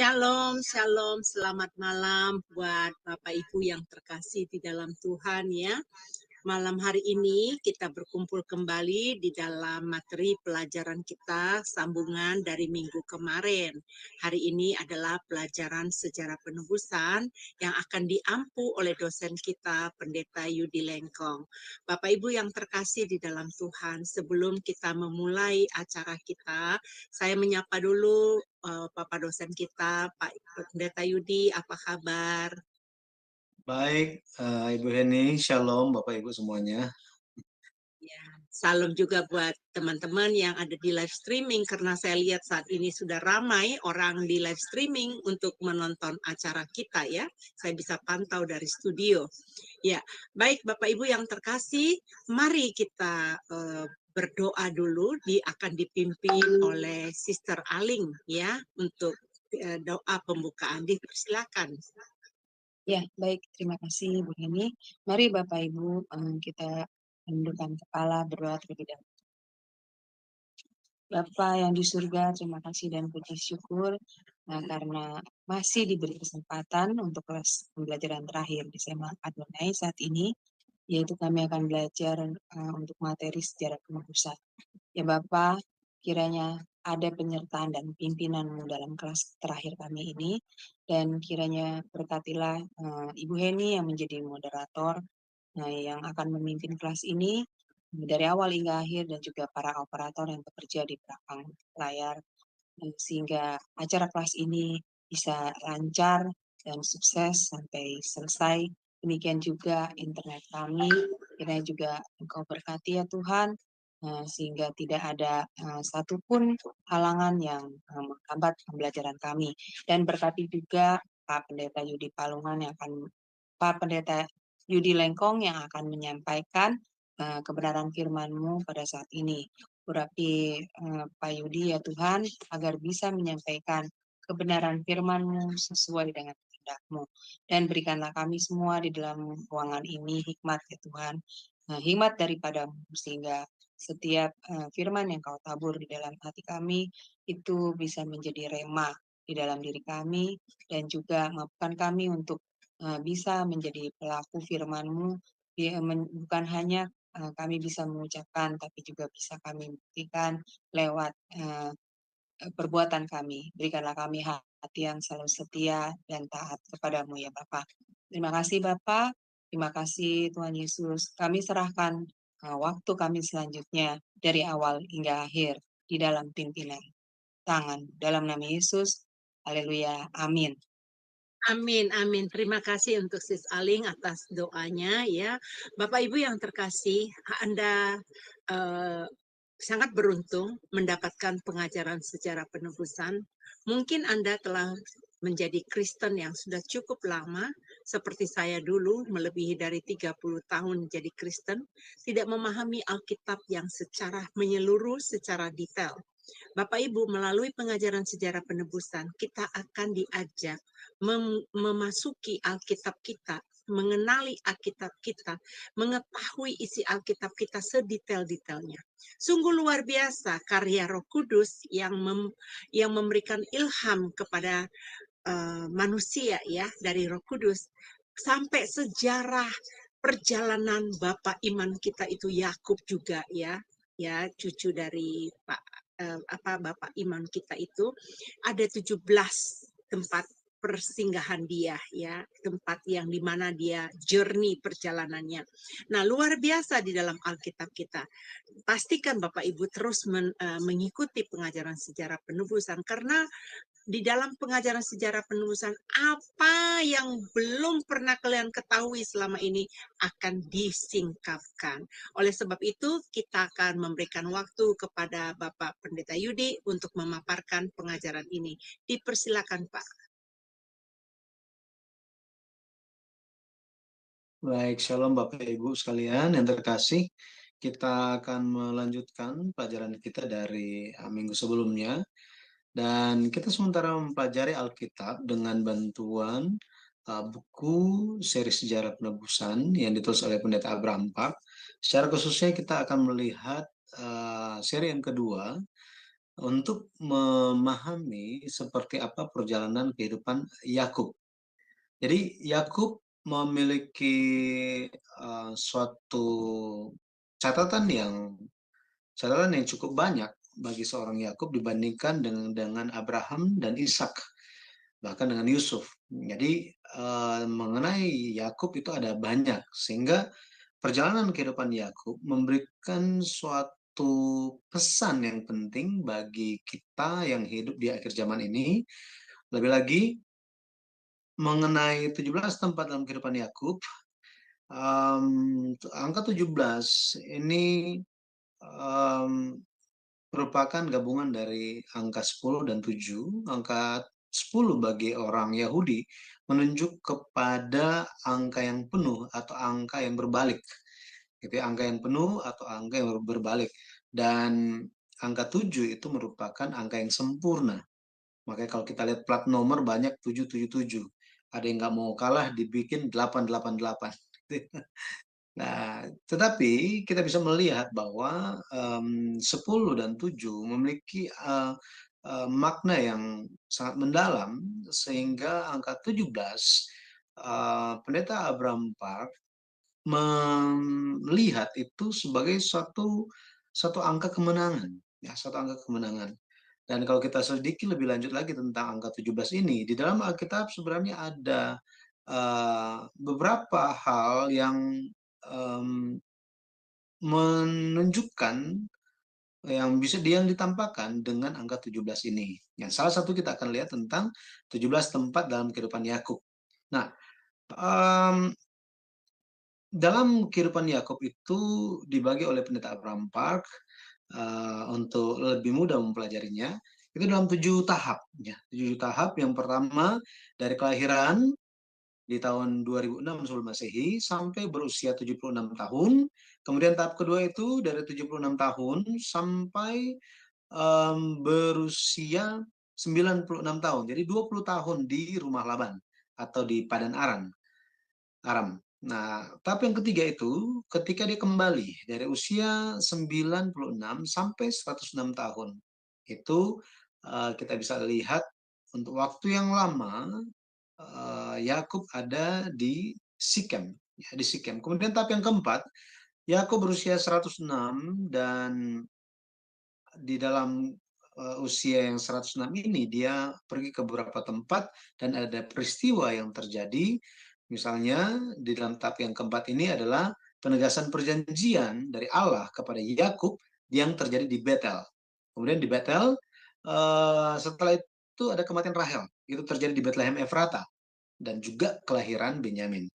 Shalom, shalom, selamat malam buat Bapak Ibu yang terkasih di dalam Tuhan ya. Malam hari ini kita berkumpul kembali di dalam materi pelajaran kita sambungan dari minggu kemarin. Hari ini adalah pelajaran sejarah penebusan yang akan diampu oleh dosen kita, Pendeta Yudi Lengkong. Bapak Ibu yang terkasih di dalam Tuhan, sebelum kita memulai acara kita, saya menyapa dulu Bapak dosen kita, Pak Pendeta Yudi, apa kabar? Baik, Ibu Heni, Shalom Bapak Ibu semuanya. Ya, salam juga buat teman-teman yang ada di live streaming karena saya lihat saat ini sudah ramai orang di live streaming untuk menonton acara kita ya. Saya bisa pantau dari studio. Ya, baik Bapak Ibu yang terkasih, mari kita berdoa dulu akan dipimpin oleh Sister Aling ya untuk doa pembukaan. Dipersilakan. Ya, baik. Terima kasih, Bu Heni. Mari Bapak Ibu, kita tundukkan kepala berdoa terlebih dahulu. Bapa yang di surga, terima kasih dan puji syukur karena masih diberi kesempatan untuk kelas pembelajaran terakhir di SMA Adonai saat ini, yaitu kami akan belajar untuk materi sejarah penebusan. Ya Bapak, kiranya ada penyertaan dan pimpinan-Mu dalam kelas terakhir kami ini, dan kiranya berkatilah Ibu Heni yang menjadi moderator yang akan memimpin kelas ini dari awal hingga akhir, dan juga para operator yang bekerja di belakang layar, sehingga acara kelas ini bisa lancar dan sukses sampai selesai. Demikian juga internet kami, kiranya juga Engkau berkati ya Tuhan, sehingga tidak ada satupun halangan yang menghambat pembelajaran kami. Dan berkati juga Pak Pendeta Yudi Palungan yang akan Pak Pendeta Yudi Lengkong yang akan menyampaikan kebenaran firman-Mu pada saat ini. Urapi Pak Yudi ya Tuhan, agar bisa menyampaikan kebenaran firman-Mu sesuai dengan kehendak-Mu. Dan berikanlah kami semua di dalam ruangan ini hikmat ya Tuhan, hikmat daripada-Mu, sehingga setiap firman yang Kau tabur di dalam hati kami itu bisa menjadi rema di dalam diri kami, dan juga mampukan kami untuk bisa menjadi pelaku firman-Mu, bukan hanya kami bisa mengucapkan, tapi juga bisa kami buktikan lewat perbuatan kami. Berikanlah kami hati yang selalu setia dan taat kepadamu ya Bapa. Terima kasih Bapa, terima kasih Tuhan Yesus. Kami serahkan waktu kami selanjutnya dari awal hingga akhir di dalam pimpinan tangan. Dalam nama Yesus, haleluya, amin. Amin, amin. Terima kasih untuk Sis Aling atas doanya ya. Bapak Ibu yang terkasih, Anda sangat beruntung mendapatkan pengajaran sejarah penebusan. Mungkin Anda telah menjadi Kristen yang sudah cukup lama, seperti saya dulu melebihi dari 30 tahun menjadi Kristen, tidak memahami Alkitab yang secara menyeluruh, secara detail. Bapak Ibu, melalui pengajaran sejarah penebusan, kita akan diajak memasuki Alkitab kita, mengenali Alkitab kita, mengetahui isi Alkitab kita sedetail-detailnya. Sungguh luar biasa karya Roh Kudus yang memberikan ilham kepada manusia ya, dari Roh Kudus, sampai sejarah perjalanan Bapak iman kita itu Yakub juga ya, cucu dari Bapak iman kita itu ada 17 tempat persinggahan dia ya, tempat yang dimana dia journey perjalanannya. Nah, luar biasa di dalam Alkitab kita. Pastikan Bapak Ibu terus mengikuti pengajaran sejarah penebusan, karena di dalam pengajaran sejarah penebusan, apa yang belum pernah kalian ketahui selama ini akan disingkapkan. Oleh sebab itu, kita akan memberikan waktu kepada Bapak Pendeta Yudi untuk memaparkan pengajaran ini. Dipersilakan, Pak. Baik, Shalom Bapak Ibu sekalian yang terkasih. Kita akan melanjutkan pelajaran kita dari minggu sebelumnya. Dan kita sementara mempelajari Alkitab dengan bantuan buku seri sejarah penebusan yang ditulis oleh Pendeta Abraham Park. Secara khususnya kita akan melihat seri yang kedua, untuk memahami seperti apa perjalanan kehidupan Yakub. Jadi Yakub memiliki suatu catatan yang cukup banyak bagi seorang Yakub dibandingkan dengan Abraham dan Ishak, bahkan dengan Yusuf. Jadi mengenai Yakub itu ada banyak, sehingga perjalanan kehidupan Yakub memberikan suatu pesan yang penting bagi kita yang hidup di akhir zaman ini. Lebih lagi mengenai 17 tempat dalam kehidupan Yakub, angka 17 ini merupakan gabungan dari angka 10 dan 7. Angka 10 bagi orang Yahudi menunjuk kepada angka yang penuh atau angka yang berbalik. Gitu ya, angka yang penuh atau angka yang berbalik. Dan angka 7 itu merupakan angka yang sempurna. Makanya kalau kita lihat plat nomor banyak 777. Ada yang nggak mau kalah dibikin 888. Nah, tetapi kita bisa melihat bahwa 10 dan 7 memiliki makna yang sangat mendalam, sehingga angka 17 Pendeta Abraham Park melihat itu sebagai satu angka kemenangan, ya, satu angka kemenangan. Dan kalau kita sedikit lebih lanjut lagi tentang angka 17 ini, di dalam Alkitab sebenarnya ada beberapa hal yang menunjukkan yang bisa ditampakkan dengan angka 17 ini. Yang salah satu kita akan lihat tentang 17 tempat dalam kehidupan Yakub. Nah, dalam kehidupan Yakub itu dibagi oleh Pendeta Abraham Park untuk lebih mudah mempelajarinya. Itu dalam 7 tahap. Ya. 7 tahap. Yang pertama dari kelahiran di tahun 2006 sebelum Masehi sampai berusia 76 tahun. Kemudian tahap kedua itu dari 76 tahun sampai berusia 96 tahun. Jadi 20 tahun di rumah Laban atau di Padan Aram. Nah, tahap yang ketiga itu ketika dia kembali dari usia 96 sampai 106 tahun. Itu kita bisa lihat untuk waktu yang lama Yakub ada di Sikem, ya, di Sikem. Kemudian tahap yang keempat, Yakub berusia 106 dan di dalam usia yang 106 ini dia pergi ke beberapa tempat dan ada peristiwa yang terjadi. Misalnya di dalam tahap yang keempat ini adalah penegasan perjanjian dari Allah kepada Yakub yang terjadi di Betel. Kemudian di Betel setelah itu ada kematian Rahel. Itu terjadi di Bethlehem Efrata dan juga kelahiran Benyamin.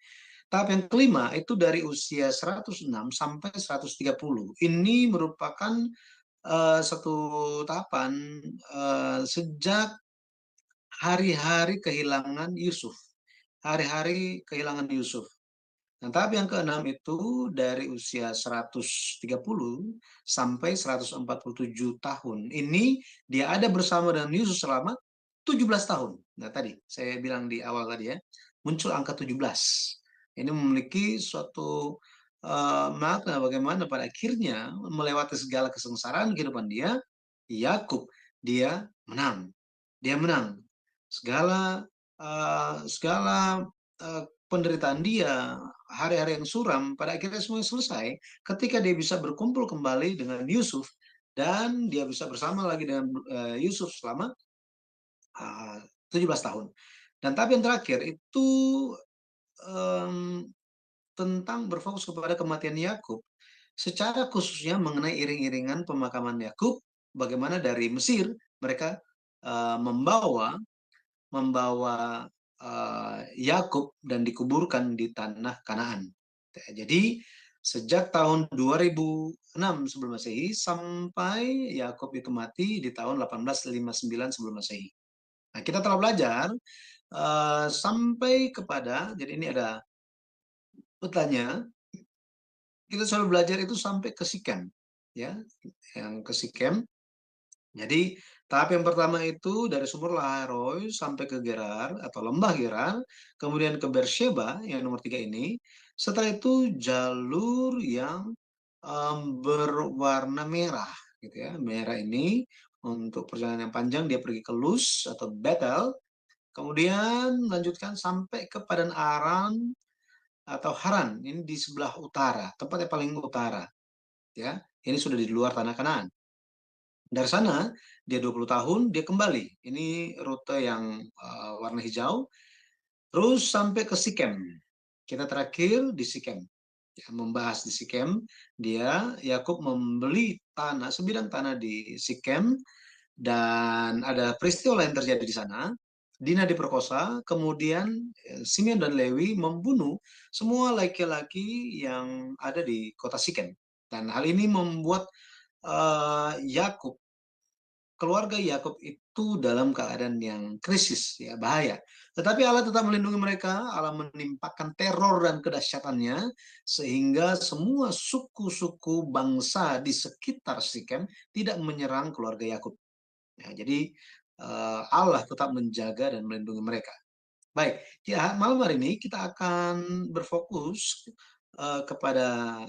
Tahap yang kelima itu dari usia 106 sampai 130. Ini merupakan satu tahapan sejak hari-hari kehilangan Yusuf. Hari-hari kehilangan Yusuf. Nah, tahap yang keenam itu dari usia 130 sampai 147 tahun. Ini dia ada bersama dengan Yusuf selama 17 tahun. Nah, tadi saya bilang di awal tadi ya, muncul angka 17. Ini memiliki suatu makna bagaimana pada akhirnya melewati segala kesengsaraan kehidupan dia, Yakub dia menang. Dia menang. Segala penderitaan dia, hari-hari yang suram, pada akhirnya semuanya selesai ketika dia bisa berkumpul kembali dengan Yusuf dan dia bisa bersama lagi dengan Yusuf selama 17 tahun. Dan tahap yang terakhir itu tentang berfokus kepada kematian Yakub, secara khususnya mengenai iring-iringan pemakaman Yakub, bagaimana dari Mesir mereka membawa Yakub dan dikuburkan di tanah Kanaan. Jadi sejak tahun 2006 sebelum Masehi sampai Yakub itu mati di tahun 1859 sebelum Masehi. Nah, kita telah belajar sampai kepada, jadi ini ada petanya, kita selalu belajar itu sampai ke Sikem, ya, yang ke Sikem. Jadi tahap yang pertama itu dari sumur Lahairoi sampai ke Gerar atau lembah Gerar, kemudian ke Beersheba yang nomor 3 ini. Setelah itu jalur yang berwarna merah, gitu ya. Merah ini untuk perjalanan yang panjang dia pergi ke Luz atau Bethel, kemudian melanjutkan sampai ke Padan Aram atau Haran, ini di sebelah utara, tempat yang paling utara, ya. Ini sudah di luar tanah Kanaan. Dari sana dia 20 tahun dia kembali. Ini rute yang warna hijau, terus sampai ke Sikem. Kita terakhir di Sikem. Ya, membahas di Sikem, Yakub membeli tanah, sebidang tanah di Sikem, dan ada peristiwa yang terjadi di sana. Dina diperkosa, kemudian Simeon dan Lewi membunuh semua laki-laki yang ada di kota Sikem. Dan hal ini membuat Yakub, keluarga Yakub itu dalam keadaan yang krisis, ya, bahaya. Tetapi Allah tetap melindungi mereka. Allah menimpakan teror dan kedahsyatannya sehingga semua suku-suku bangsa di sekitar Sikem tidak menyerang keluarga Yakub. Ya, jadi Allah tetap menjaga dan melindungi mereka. Baik, ya, malam hari ini kita akan berfokus kepada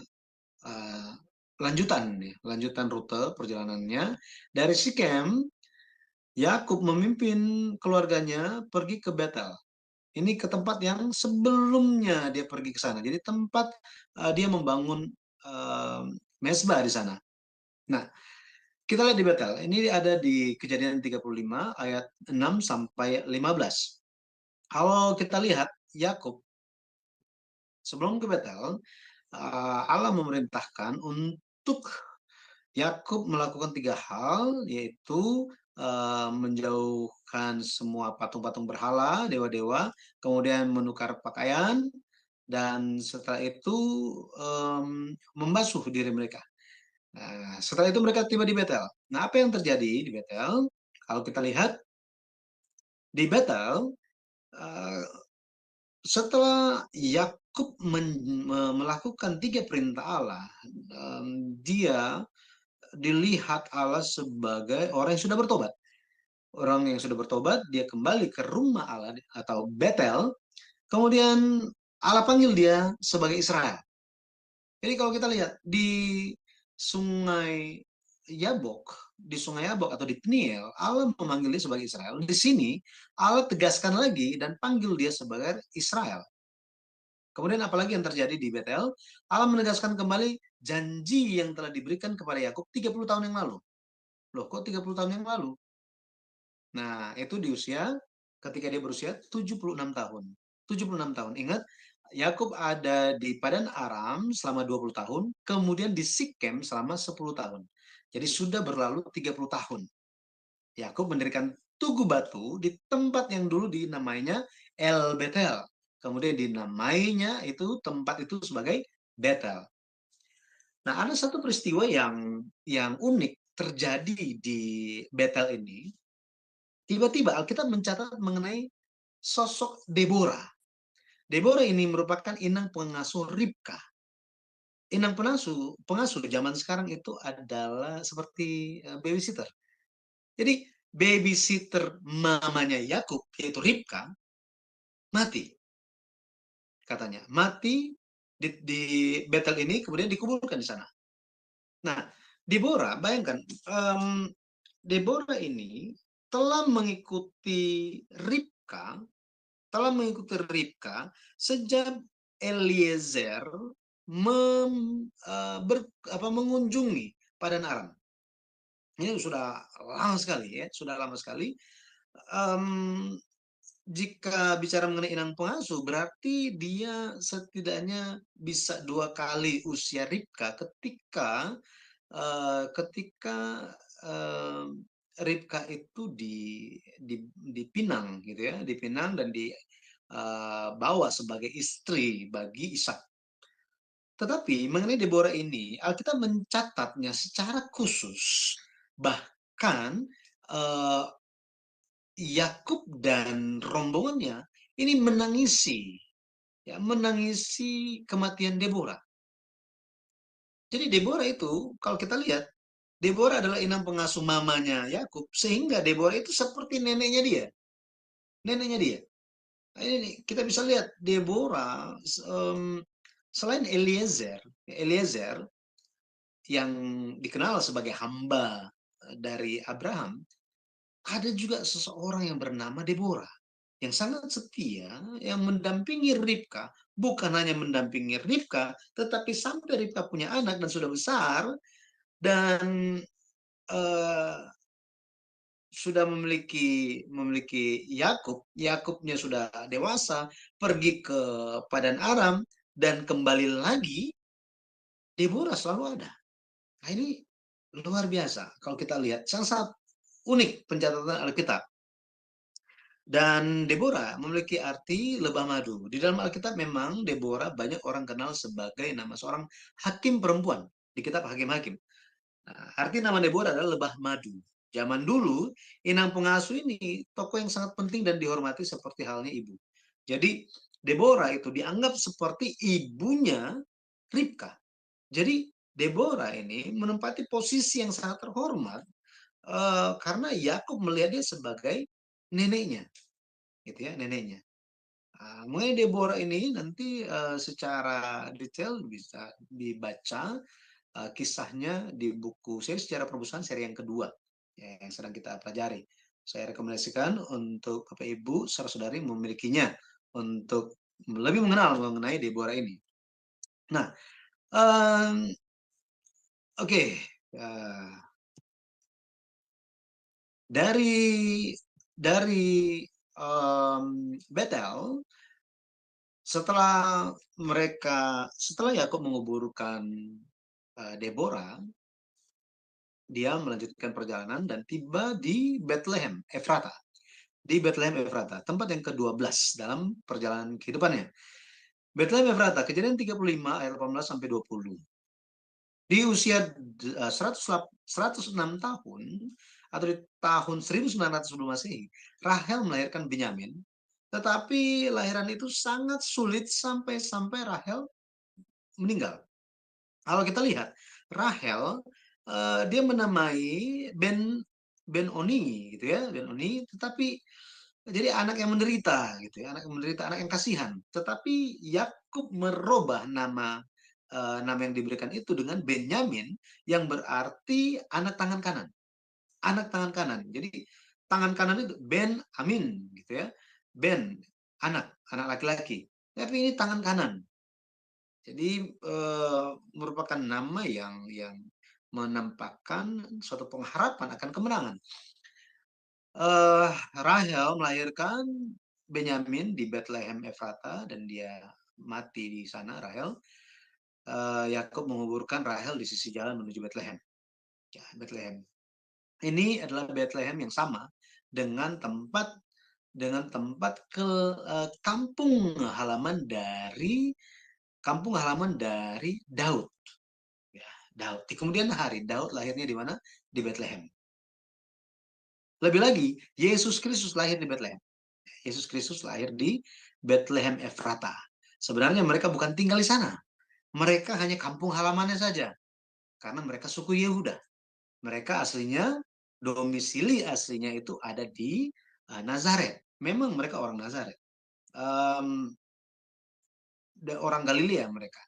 lanjutan rute perjalanannya dari Sikem. Yakub memimpin keluarganya pergi ke Betel. Ini ke tempat yang sebelumnya dia pergi ke sana. Jadi tempat dia membangun mezbah di sana. Nah, kita lihat di Betel. Ini ada di Kejadian 35 ayat 6 sampai 15. Kalau kita lihat Yakub sebelum ke Betel, Allah memerintahkan untuk Yakub melakukan 3 hal, yaitu menjauhkan semua patung-patung berhala, dewa-dewa, kemudian menukar pakaian, dan setelah itu membasuh diri mereka. Nah, setelah itu mereka tiba di Betel. Nah, apa yang terjadi di Betel? Kalau kita lihat di Betel, setelah Yakub melakukan 3 perintah Allah, dia dilihat Allah sebagai orang yang sudah bertobat. Orang yang sudah bertobat, dia kembali ke rumah Allah atau Betel, kemudian Allah panggil dia sebagai Israel. Jadi kalau kita lihat di Sungai Yabok, atau di Peniel, Allah memanggil dia sebagai Israel. Di sini Allah tegaskan lagi dan panggil dia sebagai Israel. Kemudian apalagi yang terjadi di Betel? Allah menegaskan kembali janji yang telah diberikan kepada Yakub 30 tahun yang lalu. Loh, kok 30 tahun yang lalu? Nah, itu ketika dia berusia 76 tahun. 76 tahun. Ingat, Yakub ada di Padan Aram selama 20 tahun, kemudian di Sikem selama 10 tahun. Jadi sudah berlalu 30 tahun. Yakub mendirikan tugu batu di tempat yang dulu dinamainya El Betel. Kemudian dinamainya tempat itu sebagai Betel. Nah, ada satu peristiwa yang unik terjadi di Betel ini. Tiba-tiba Alkitab mencatat mengenai sosok Deborah. Deborah ini merupakan inang pengasuh Ribka. Inang pengasuh zaman sekarang itu adalah seperti babysitter. Jadi babysitter mamanya Yakub, yaitu Ribka, mati. Katanya, mati di Betel ini, kemudian dikuburkan di sana. Nah, Deborah, bayangkan, Deborah ini telah mengikuti Ribka sejak Eliezer mengunjungi Padan Aram. Ini sudah lama sekali, ya, sudah lama sekali. Jika bicara mengenai inang pengasuh, berarti dia setidaknya bisa 2 kali usia Ribka ketika Ribka itu dipinang, gitu ya, dipinang dan dibawa sebagai istri bagi Ishak. Tetapi mengenai Deborah ini, Alkitab mencatatnya secara khusus. Bahkan Yakub dan rombongannya ini menangisi kematian Deborah. Jadi Deborah itu, kalau kita lihat, Deborah adalah inang pengasuh mamanya Yakub, sehingga Deborah itu seperti neneknya dia. Neneknya dia. Nah, ini kita bisa lihat Deborah selain Eliezer yang dikenal sebagai hamba dari Abraham, ada juga seseorang yang bernama Deborah, yang sangat setia, yang mendampingi Ribka, bukan hanya mendampingi Ribka, tetapi sampai Ribka punya anak dan sudah besar, dan sudah memiliki Yakub, Yakubnya sudah dewasa, pergi ke Padan Aram, dan kembali lagi, Deborah selalu ada. Nah, ini luar biasa kalau kita lihat, sangat unik pencatatan Alkitab. Dan Deborah memiliki arti lebah madu. Di dalam Alkitab memang Deborah banyak orang kenal sebagai nama seorang hakim perempuan di kitab Hakim-Hakim. Nah, arti nama Deborah adalah lebah madu. Zaman dulu, inang pengasuh ini tokoh yang sangat penting dan dihormati seperti halnya ibu. Jadi Deborah itu dianggap seperti ibunya Ribka. Jadi Deborah ini menempati posisi yang sangat terhormat karena Yakub melihat dia sebagai neneknya, gitu ya, neneknya. Mengenai Deborah ini nanti secara detail bisa dibaca kisahnya di buku seri Sejarah Perubusan seri yang kedua ya, yang sedang kita pelajari. Saya rekomendasikan untuk Bapak Ibu saudara-saudari memilikinya untuk lebih mengenal mengenai Deborah ini. Nah, oke. Dari Betel, setelah Yakub menguburkan Deborah, dia melanjutkan perjalanan dan tiba di Bethlehem Efrata. Di Bethlehem Efrata, tempat yang ke-12 dalam perjalanan kehidupannya. Bethlehem Efrata, Kejadian 35 ayat 18 sampai 20. Di usia 106 tahun atau di tahun 1900 sebelum Masehi, Rahel melahirkan Benyamin, tetapi lahiran itu sangat sulit sampai Rahel meninggal. Kalau kita lihat, Rahel dia menamai Ben-Oni gitu ya, Ben-Oni, tetapi jadi anak yang menderita gitu ya, anak yang menderita, anak yang kasihan. Tetapi Yakub merubah nama yang diberikan itu dengan Benyamin, yang berarti anak tangan kanan. Anak tangan kanan. Jadi tangan kanan itu Ben Amin gitu ya. Ben anak laki-laki. Tapi ini tangan kanan. Jadi merupakan nama yang menampakkan suatu pengharapan akan kemenangan. Rahel melahirkan Benyamin di Bethlehem Efrata dan dia mati di sana, Rahel. Yakub menguburkan Rahel di sisi jalan menuju Bethlehem. Ya, Bethlehem. Ini adalah Bethlehem yang sama dengan tempat kampung halaman dari Daud. Ya, Daud. Di kemudian hari Daud lahirnya di mana? Di Bethlehem. Lebih lagi, Yesus Kristus lahir di Bethlehem. Yesus Kristus lahir di Bethlehem Efrata. Sebenarnya mereka bukan tinggal di sana. Mereka hanya kampung halamannya saja. Karena mereka suku Yehuda. Mereka aslinya, domisili aslinya itu ada di Nazaret. Memang mereka orang Nazaret. Orang Galilea mereka.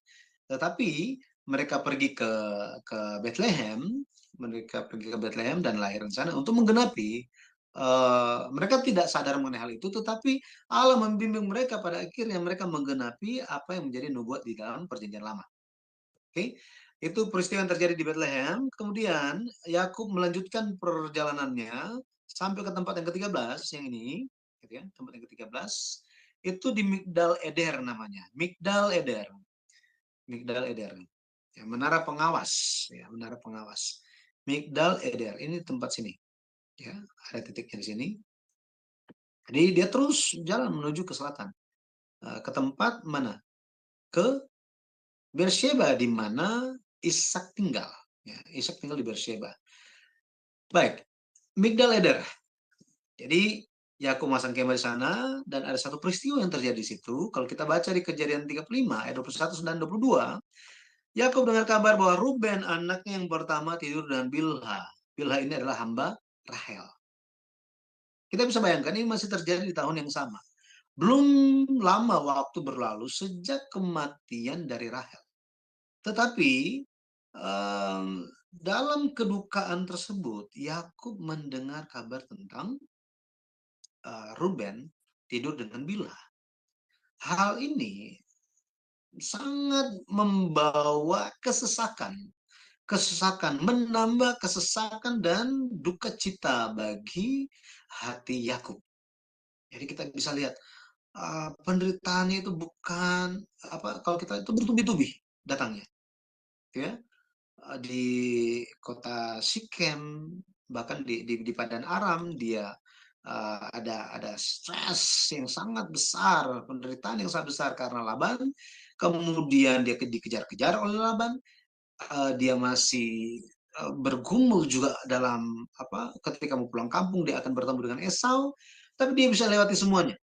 Tetapi mereka pergi ke Bethlehem, dan lahir di sana untuk menggenapi. Mereka tidak sadar mengenai hal itu, tetapi Allah membimbing mereka, pada akhirnya mereka menggenapi apa yang menjadi nubuat di dalam Perjanjian Lama. Oke, itu peristiwa yang terjadi di Bethlehem. Kemudian Yakub melanjutkan perjalanannya sampai ke tempat yang ke-13 yang ini, gitu ya, tempat yang ke-13 itu di Migdal Eder namanya, Migdal Eder. Ya, menara pengawas, ya, menara pengawas. Migdal Eder, ini tempat sini. Ya, ada titiknya di sini. Jadi dia terus jalan menuju ke selatan. Ke tempat mana? Ke Beersheba, di mana Ishak tinggal. Ya, Ishak tinggal di Beersheba. Baik, Migdal Eder. Jadi Yakub masang kemah di sana, dan ada satu peristiwa yang terjadi di situ. Kalau kita baca di Kejadian 35 ayat 21 dan 22, Yakub dengar kabar bahwa Ruben anaknya yang pertama tidur dengan Bilha. Bilha ini adalah hamba Rahel. Kita bisa bayangkan ini masih terjadi di tahun yang sama. Belum lama waktu berlalu sejak kematian dari Rahel. Tetapi dalam kedukaan tersebut, Yakub mendengar kabar tentang Ruben tidur dengan Bilha. Hal ini sangat membawa kesesakan, menambah kesesakan dan duka cita bagi hati Yakub. Jadi kita bisa lihat penderitaannya itu bukan kalau kita itu bertubi-tubi datangnya, ya. Di kota Sikem, bahkan di Padan Aram, dia ada stres yang sangat besar, penderitaan yang sangat besar karena Laban. Kemudian dia dikejar-kejar oleh Laban. Dia masih bergumul juga dalam ketika mau pulang kampung dia akan bertemu dengan Esau, tapi dia bisa lewati semuanya.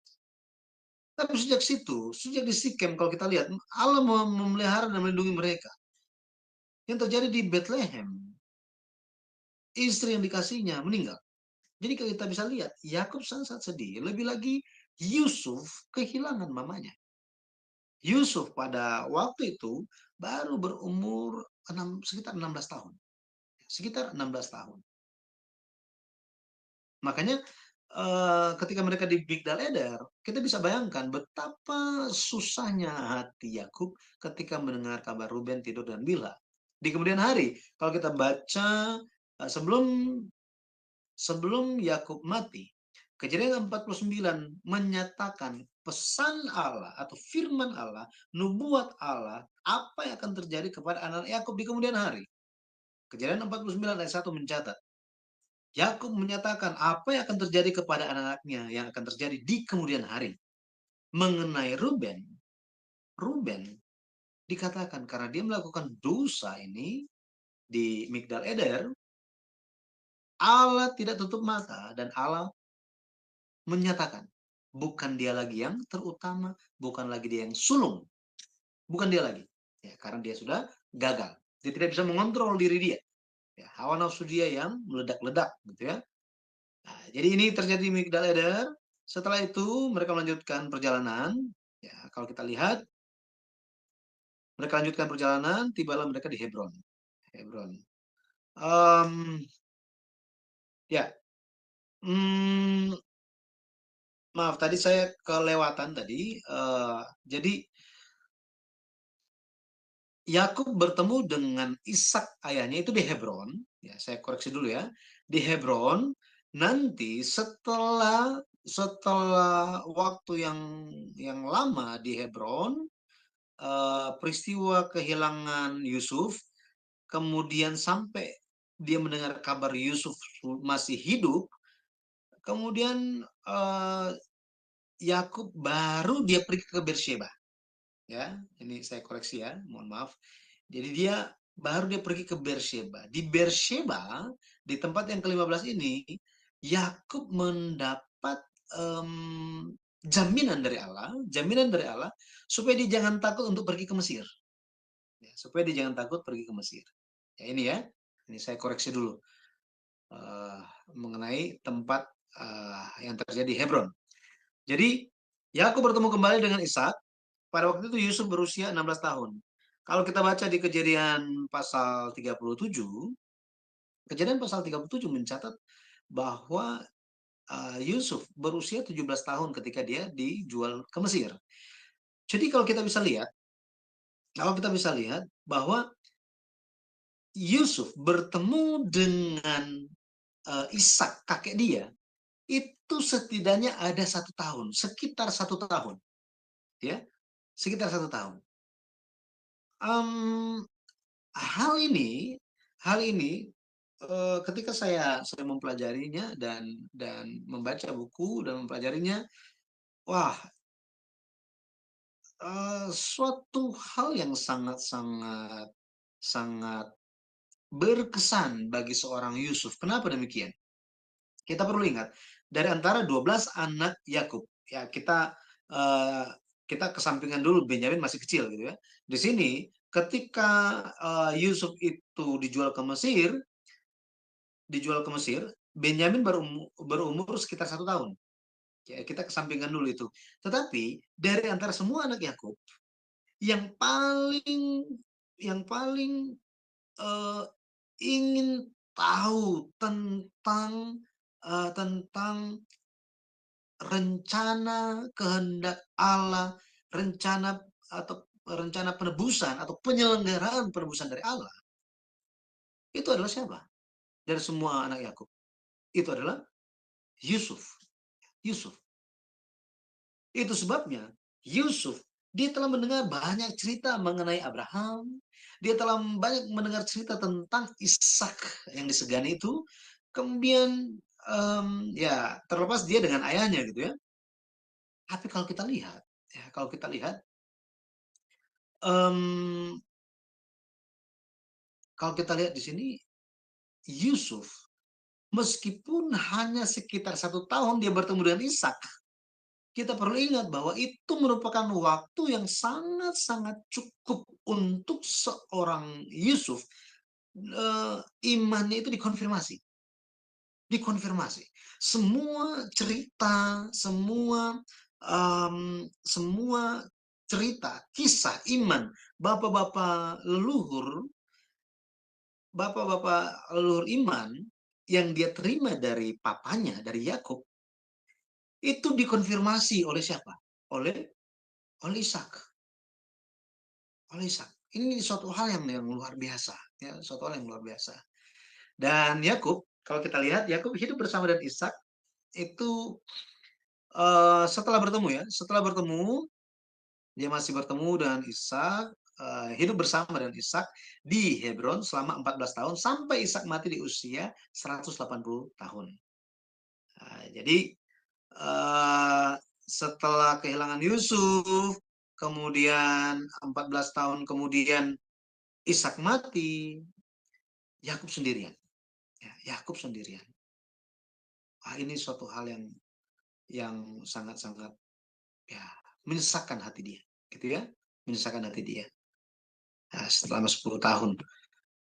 Tapi sejak di Sikem, kalau kita lihat, Allah memelihara dan melindungi mereka. Yang terjadi di Bethlehem, istri yang dikasihnya meninggal. Jadi kalau kita bisa lihat, Yakub sangat sedih. Lebih lagi, Yusuf kehilangan mamanya. Yusuf pada waktu itu baru berumur sekitar 16 tahun. Sekitar 16 tahun. Makanya ketika mereka di Migdal Eder, kita bisa bayangkan betapa susahnya hati Yakub ketika mendengar kabar Ruben tidur dan Bilha. Di kemudian hari, kalau kita baca sebelum Yakub mati, Kejadian 49 menyatakan pesan Allah atau firman Allah, nubuat Allah, apa yang akan terjadi kepada anak Yakub di kemudian hari. Kejadian 49 ayat 1 mencatat, Yakub menyatakan apa yang akan terjadi kepada anak-anaknya yang akan terjadi di kemudian hari. Mengenai Ruben dikatakan karena dia melakukan dosa ini di Migdal Eder, Allah tidak tutup mata dan Allah menyatakan bukan dia lagi yang terutama, bukan lagi dia yang sulung, bukan dia lagi, ya, karena dia sudah gagal, dia tidak bisa mengontrol diri dia, ya, hawa nafsu dia yang meledak-ledak, gitu ya. Nah, jadi ini terjadi di Migdal Eder. Setelah itu mereka melanjutkan perjalanan, ya, kalau kita lihat mereka lanjutkan perjalanan, tibalah mereka di Hebron. Ya, maaf tadi saya kelewatan tadi. Jadi Yakub bertemu dengan Ishak ayahnya itu di Hebron. Ya, saya koreksi dulu ya. Di Hebron, nanti setelah waktu yang lama di Hebron, peristiwa kehilangan Yusuf, kemudian sampai dia mendengar kabar Yusuf masih hidup, kemudian Yakub baru dia pergi ke Beersheba. Ya, ini saya koreksi ya, mohon maaf. Jadi dia pergi ke Beersheba. Di Beersheba, di tempat yang ke-15 ini, Yakub mendapat jaminan dari Allah supaya dia jangan takut untuk pergi ke Mesir. Ya, supaya dia jangan takut pergi ke Mesir. Ya, ini saya koreksi dulu mengenai tempat yang terjadi di Hebron. Jadi Yakub bertemu kembali dengan Ishak. Pada waktu itu Yusuf berusia 16 tahun. Kalau kita baca di Kejadian pasal 37, Kejadian pasal 37 mencatat bahwa Yusuf berusia 17 tahun ketika dia dijual ke Mesir. Jadi kalau kita bisa lihat bahwa Yusuf bertemu dengan Ishak kakek dia, itu setidaknya ada 1 tahun, sekitar 1 tahun, ya, sekitar 1 tahun. Hal ini ketika saya mempelajarinya dan membaca buku dan mempelajarinya, wah, suatu hal yang sangat berkesan bagi seorang Yusuf. Kenapa demikian? Kita perlu ingat, dari antara 12 anak Yakub, ya, kita kesampingkan dulu Benyamin masih kecil gitu ya. Di sini ketika Yusuf itu dijual ke Mesir, Benyamin berumur sekitar 1 tahun. Ya, kita kesampingkan dulu itu. Tetapi dari antara semua anak Yakub, yang paling ingin tahu tentang tentang rencana kehendak Allah, rencana atau rencana penebusan atau penyelenggaraan penebusan dari Allah, itu adalah siapa? Dari semua anak Yakub. Itu adalah Yusuf. Yusuf. Itu sebabnya Yusuf, dia telah mendengar banyak cerita mengenai Abraham. Dia telah banyak mendengar cerita tentang Ishak yang disegani itu. Kemudian ya terlepas dia dengan ayahnya gitu ya. Tapi kalau kita lihat, em, kalau kita lihat di sini Yusuf, meskipun hanya sekitar 1 tahun dia bertemu dengan Ishak, kita perlu ingat bahwa itu merupakan waktu yang sangat-sangat cukup untuk seorang Yusuf imannya itu dikonfirmasi. Dikonfirmasi. Semua cerita, semua cerita, kisah iman bapak-bapak leluhur iman yang dia terima dari papanya, dari Yakub, itu dikonfirmasi oleh siapa? Oleh Ishak. Oleh Ishak. Ini suatu hal yang luar biasa, ya, suatu hal yang luar biasa. Dan Yakub, kalau kita lihat, Yakub hidup bersama dengan Ishak itu setelah bertemu, dia masih bertemu dengan Ishak, hidup bersama dengan Ishak di Hebron selama 14 tahun sampai Ishak mati di usia 180 tahun. Nah, jadi setelah kehilangan Yusuf, kemudian 14 tahun kemudian Ishak mati, Yakub sendirian. Ya, Yakub sendirian. Wah, ini suatu hal yang sangat-sangat ya menyesakkan hati dia, gitu ya, menyesakkan hati dia. Nah, selama 10 tahun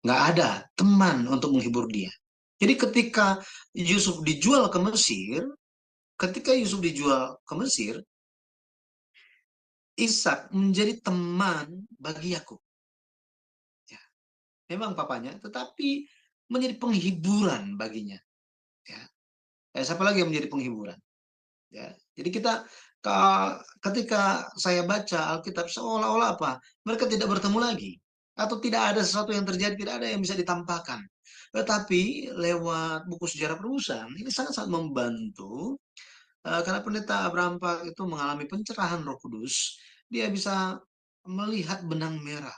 nggak ada teman untuk menghibur dia. Jadi ketika Yusuf dijual ke Mesir, Ishak menjadi teman bagi Yakub. Ya, memang papanya, tetapi menjadi penghiburan baginya. Ya, siapa lagi yang menjadi penghiburan? Ya, jadi ketika saya baca Alkitab seolah-olah apa? Mereka tidak bertemu lagi, atau tidak ada sesuatu yang terjadi, tidak ada yang bisa ditampakkan. Tetapi lewat buku sejarah penebusan ini sangat-sangat membantu karena pendeta Abraham Pak itu mengalami pencerahan Roh Kudus, dia bisa melihat benang merah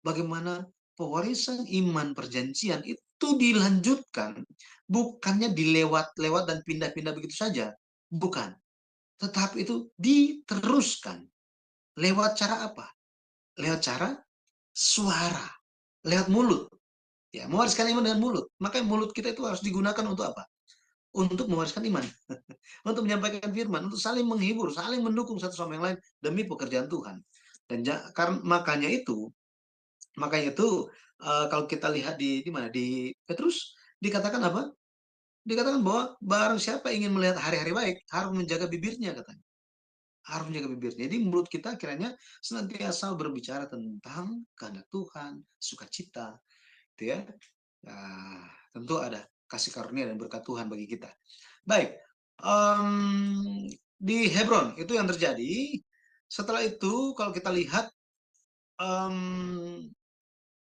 bagaimana pewarisan iman perjanjian itu dilanjutkan, bukannya dilewat-lewat dan pindah-pindah begitu saja, bukan. Tetapi itu diteruskan. Lewat cara apa? Lewat cara suara. Lewat mulut. Ya, mewariskan iman dengan mulut. Makanya mulut kita itu harus digunakan untuk apa? Untuk mewariskan iman. Untuk menyampaikan firman. Untuk saling menghibur, saling mendukung satu sama yang lain demi pekerjaan Tuhan. Dan makanya itu kalau kita lihat di mana? Di Petrus dikatakan apa? Dikatakan bahwa barang siapa ingin melihat hari-hari baik harus menjaga bibirnya, katanya. Harus menjaga bibirnya. Jadi mulut kita kiranya senantiasa berbicara tentang kehendak Tuhan, sukacita, gitu ya. Nah, tentu ada kasih karunia dan berkat Tuhan bagi kita. Baik, di Hebron itu yang terjadi. Setelah itu kalau kita lihat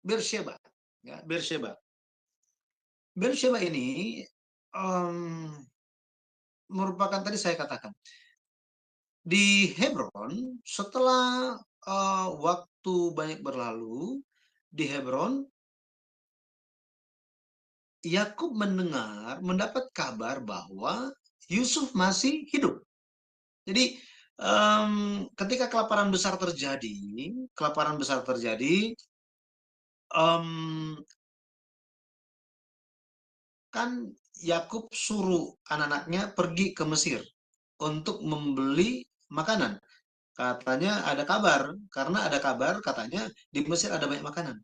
Beersheba, ya, Beersheba ini merupakan tadi saya katakan di Hebron setelah waktu banyak berlalu di Hebron, Yakub mendapat kabar bahwa Yusuf masih hidup. Jadi ketika kelaparan besar terjadi, kan Yakub suruh anak-anaknya pergi ke Mesir untuk membeli makanan. Katanya ada kabar, karena ada kabar katanya di Mesir ada banyak makanan.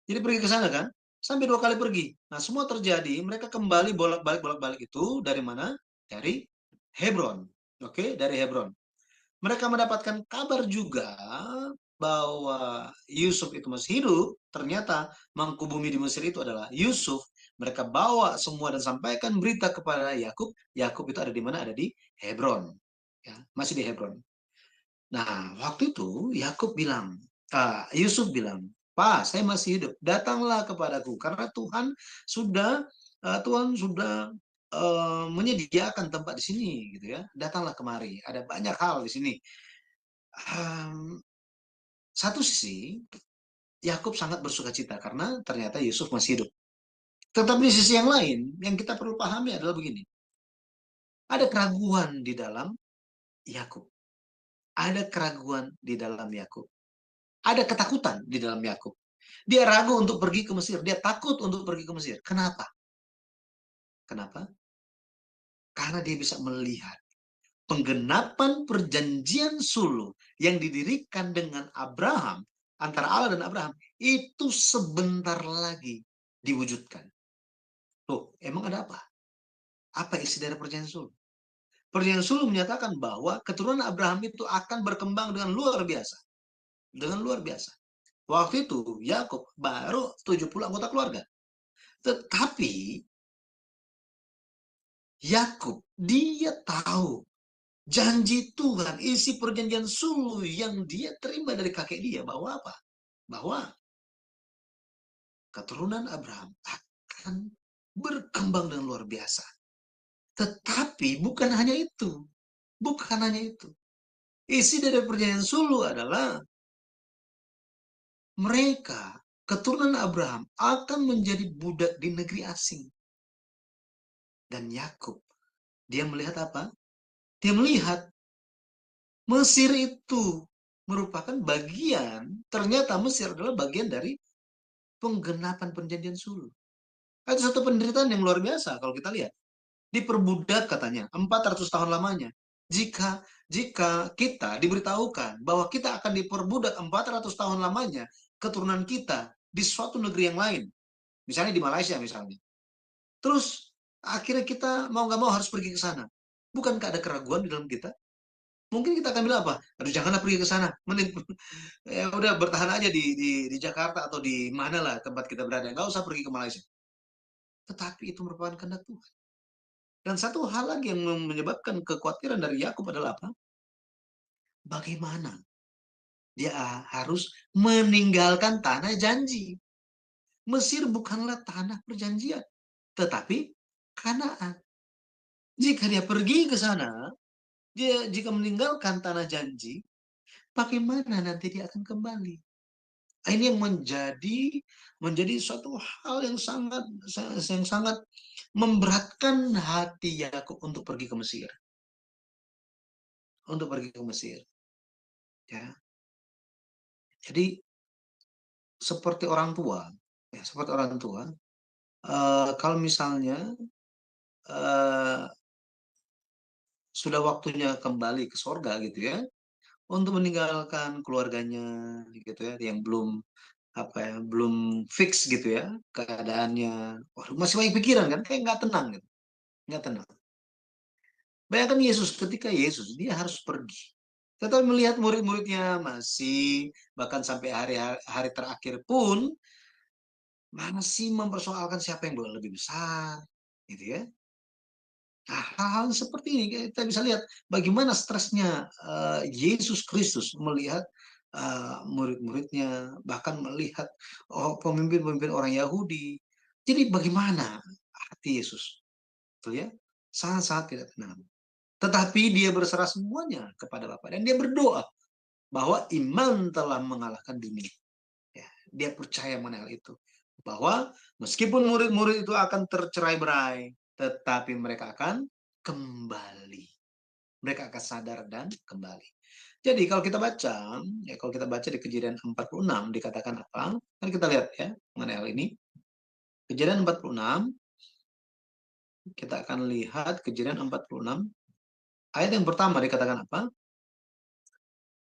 Jadi pergi ke sana kan, sampai 2 kali pergi. Nah, semua terjadi, mereka kembali bolak-balik itu dari mana? Dari Hebron. Oke, dari Hebron. Mereka mendapatkan kabar juga bahwa Yusuf itu masih hidup. Ternyata mangku bumi di Mesir itu adalah Yusuf. Mereka bawa semua dan sampaikan berita kepada Yakub. Yakub itu ada di mana? Ada di Hebron. Ya, masih di Hebron. Nah, waktu itu Yakub bilang, Yusuf bilang, "Pak, saya masih hidup. Datanglah kepadaku karena Tuhan sudah menyediakan tempat di sini, gitu ya. Datanglah kemari. Ada banyak hal di sini." Um, Satu sisi, Yakub sangat bersuka cita karena ternyata Yusuf masih hidup. Tetapi di sisi yang lain, yang kita perlu pahami adalah begini. Ada keraguan di dalam Yakub. Ada keraguan di dalam Yakub. Ada ketakutan di dalam Yakub. Dia ragu untuk pergi ke Mesir. Dia takut untuk pergi ke Mesir. Kenapa? Kenapa? Karena dia bisa melihat penggenapan perjanjian suluh yang didirikan dengan Abraham, antara Allah dan Abraham, itu sebentar lagi diwujudkan. Loh, emang ada apa? Apa isi dari perjanjian suluh? Perjanjian suluh menyatakan bahwa keturunan Abraham itu akan berkembang dengan luar biasa. Dengan luar biasa. Waktu itu Yakub baru 70 anggota keluarga. Tetapi Yakub dia tahu janji Tuhan, isi perjanjian suluh yang dia terima dari kakek dia, bahwa apa? Bahwa keturunan Abraham akan berkembang dengan luar biasa. Tetapi bukan hanya itu. Bukan hanya itu. Isi dari perjanjian suluh adalah mereka, keturunan Abraham, akan menjadi budak di negeri asing. Dan Yakub, dia melihat apa? Dia melihat Mesir itu merupakan bagian, ternyata Mesir adalah bagian dari penggenapan perjanjian suluh. Itu satu penderitaan yang luar biasa kalau kita lihat. Diperbudak katanya, 400 tahun lamanya. Jika kita diberitahukan bahwa kita akan diperbudak 400 tahun lamanya, keturunan kita di suatu negeri yang lain, misalnya di Malaysia misalnya. Terus akhirnya kita mau nggak mau harus pergi ke sana. Bukankah ada keraguan di dalam kita? Mungkin kita akan bilang apa? Aduh, janganlah pergi ke sana. Mending ya udah bertahan aja di Jakarta atau di mana lah tempat kita berada. Nggak usah pergi ke Malaysia. Tetapi itu merupakan kehendak Tuhan. Dan satu hal lagi yang menyebabkan kekhawatiran dari Yakub adalah apa? Bagaimana dia harus meninggalkan tanah janji. Mesir bukanlah tanah perjanjian, tetapi Kanaan. Jika dia pergi ke sana, jika meninggalkan tanah janji, bagaimana nanti dia akan kembali? Ini yang menjadi suatu hal yang sangat memberatkan hati Yakub untuk pergi ke Mesir. Untuk pergi ke Mesir. Ya. Jadi seperti orang tua, kalau misalnya sudah waktunya kembali ke sorga gitu ya, untuk meninggalkan keluarganya gitu ya, yang belum fix gitu ya keadaannya, waduh, masih banyak pikiran kan, kayak nggak tenang gitu, nggak tenang. Bayangkan Yesus, ketika Yesus dia harus pergi, tetapi melihat murid-muridnya masih, bahkan sampai hari terakhir pun masih mempersoalkan siapa yang boleh lebih besar, gitu ya. Nah, hal-hal seperti ini kita bisa lihat bagaimana stresnya Yesus Kristus melihat murid-muridnya, bahkan melihat pemimpin-pemimpin orang Yahudi. Jadi bagaimana hati Yesus? Betul ya? Sangat-sangat tidak tenang. Tetapi dia berserah semuanya kepada Bapa dan dia berdoa bahwa iman telah mengalahkan dunia. Ya, dia percaya mengenai hal itu. Bahwa meskipun murid-murid itu akan tercerai-berai, tetapi mereka akan kembali. Mereka akan sadar dan kembali. Jadi kalau kita baca, di Kejadian 46 dikatakan apa? Kan kita lihat ya mengenai hal ini. Kejadian 46, kita akan lihat Kejadian 46. Ayat yang pertama dikatakan apa?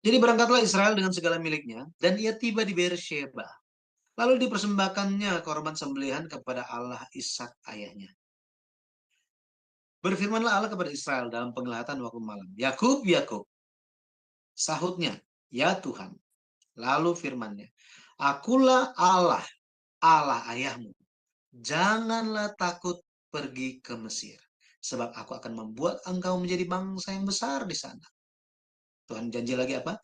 Jadi berangkatlah Israel dengan segala miliknya, dan ia tiba di Beersheba. Lalu dipersembahkannya korban sembelihan kepada Allah Ishak ayahnya. Berfirmanlah Allah kepada Israel dalam penglihatan waktu malam. Yakub, Yakub. Sahutnya, ya Tuhan. Lalu firmannya, akulah Allah, Allah ayahmu. janganlah takut pergi ke Mesir, sebab aku akan membuat engkau menjadi bangsa yang besar di sana. Tuhan janji lagi apa?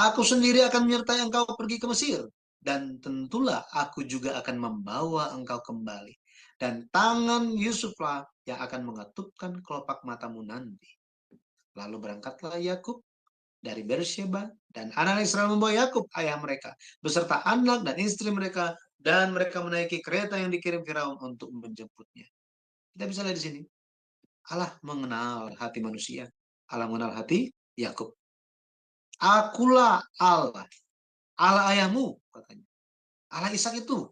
Aku sendiri akan menyertai engkau pergi ke Mesir, dan tentulah aku juga akan membawa engkau kembali. Dan tangan Yusuflah yang akan mengetupkan kelopak matamu nanti. Lalu berangkatlah Yakub dari Beersheba, dan anak Israel membawa Yakub ayah mereka beserta anak dan istri mereka, dan mereka menaiki kereta yang dikirim Firaun untuk menjemputnya. Kita bisa lihat di sini, Allah mengenal hati manusia, Allah mengenal hati Yakub. Akulah Allah, Allah ayahmu, katanya. Allah Ishak itu.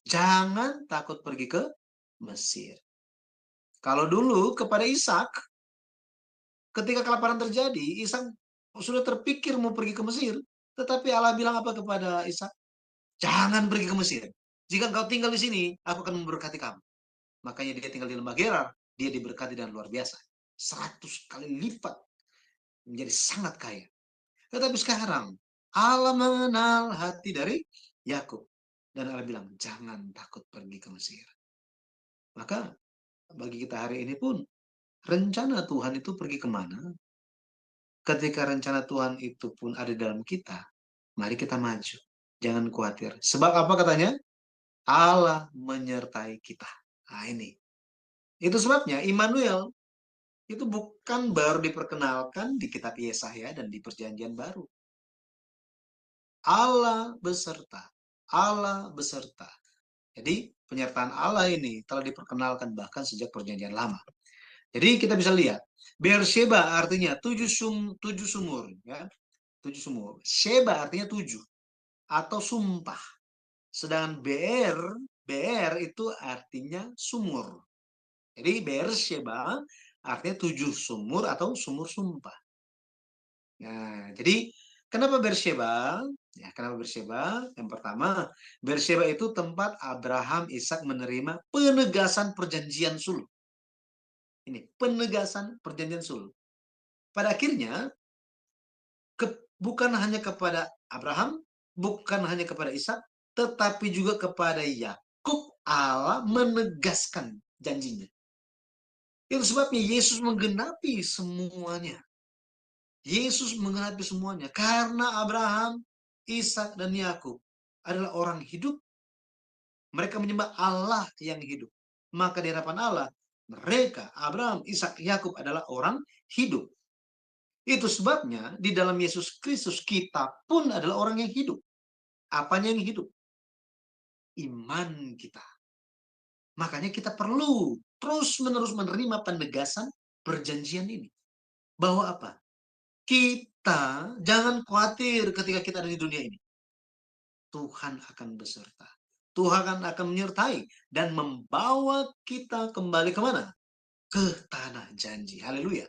Jangan takut pergi ke Mesir. Kalau dulu kepada Ishak, ketika kelaparan terjadi, Ishak sudah terpikir mau pergi ke Mesir. Tetapi Allah bilang apa kepada Ishak? Jangan pergi ke Mesir. Jika engkau tinggal di sini, aku akan memberkati kamu. Makanya dia tinggal di lembah Gerar. Dia diberkati dengan luar biasa. 100 kali lipat. Menjadi sangat kaya. Tetapi sekarang, Allah mengenal hati dari Yakub. Dan Allah bilang, jangan takut pergi ke Mesir. Maka, bagi kita hari ini pun, rencana Tuhan itu pergi kemana? Ketika rencana Tuhan itu pun ada dalam kita, mari kita maju. Jangan khawatir. Sebab apa katanya? Allah menyertai kita. Nah ini. Itu sebabnya Immanuel itu bukan baru diperkenalkan di kitab Yesaya dan di perjanjian baru. Allah beserta. Allah beserta. Jadi penyertaan Allah ini telah diperkenalkan bahkan sejak perjanjian lama. Jadi kita bisa lihat. Beersheba artinya tujuh sumur. Ya. 7 sumur. Sheba artinya 7. Atau sumpah. Sedangkan BR itu artinya sumur. Jadi Beersheba artinya 7 sumur atau sumur sumpah. Nah, jadi kenapa Beersheba? Ya, kenapa Beersheba? Yang pertama, Beersheba itu tempat Abraham Ishak menerima penegasan perjanjian sulh. Ini penegasan perjanjian sulh. Pada akhirnya bukan hanya kepada Abraham, bukan hanya kepada Ishak, tetapi juga kepada Yakub Allah menegaskan janjinya. Itu sebabnya Yesus menggenapi semuanya. Yesus menggenapi semuanya karena Abraham, Ishak dan Yakub adalah orang hidup. Mereka menyembah Allah yang hidup. Maka di hadapan Allah, mereka Abraham, Ishak, Yakub adalah orang hidup. Itu sebabnya di dalam Yesus Kristus kita pun adalah orang yang hidup. Apanya yang hidup? Iman kita. Makanya kita perlu terus-menerus menerima penegasan perjanjian ini. Bahwa apa? Kita jangan khawatir ketika kita ada di dunia ini. Tuhan akan beserta. Tuhan akan menyertai dan membawa kita kembali kemana? Ke tanah janji. Haleluya.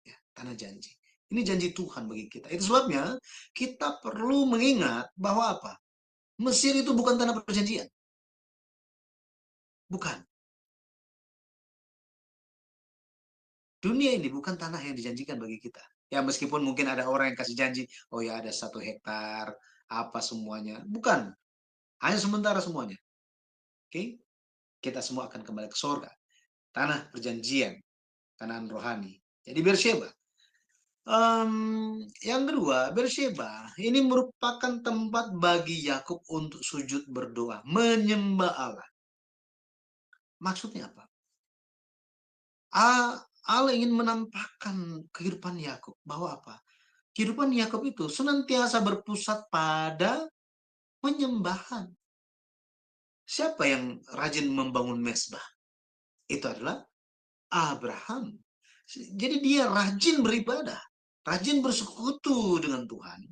Ya, tanah janji. Ini janji Tuhan bagi kita. Itu sebabnya kita perlu mengingat bahwa apa? Mesir itu bukan tanah perjanjian. Bukan. Dunia ini bukan tanah yang dijanjikan bagi kita. Ya meskipun mungkin ada orang yang kasih janji, oh ya ada 1 hektar, apa semuanya. Bukan. Hanya sementara semuanya. Oke? Kita semua akan kembali ke surga. Tanah perjanjian. Kanaan rohani. Jadi Beersheba. Yang kedua, Beersheba ini merupakan tempat bagi Yakub untuk sujud berdoa, menyembah Allah. Maksudnya apa? Allah ingin menampakkan kehidupan Yakub bahwa apa? Kehidupan Yakub itu senantiasa berpusat pada penyembahan. Siapa yang rajin membangun mezbah? Itu adalah Abraham. Jadi dia rajin beribadah, rajin bersekutu dengan Tuhan.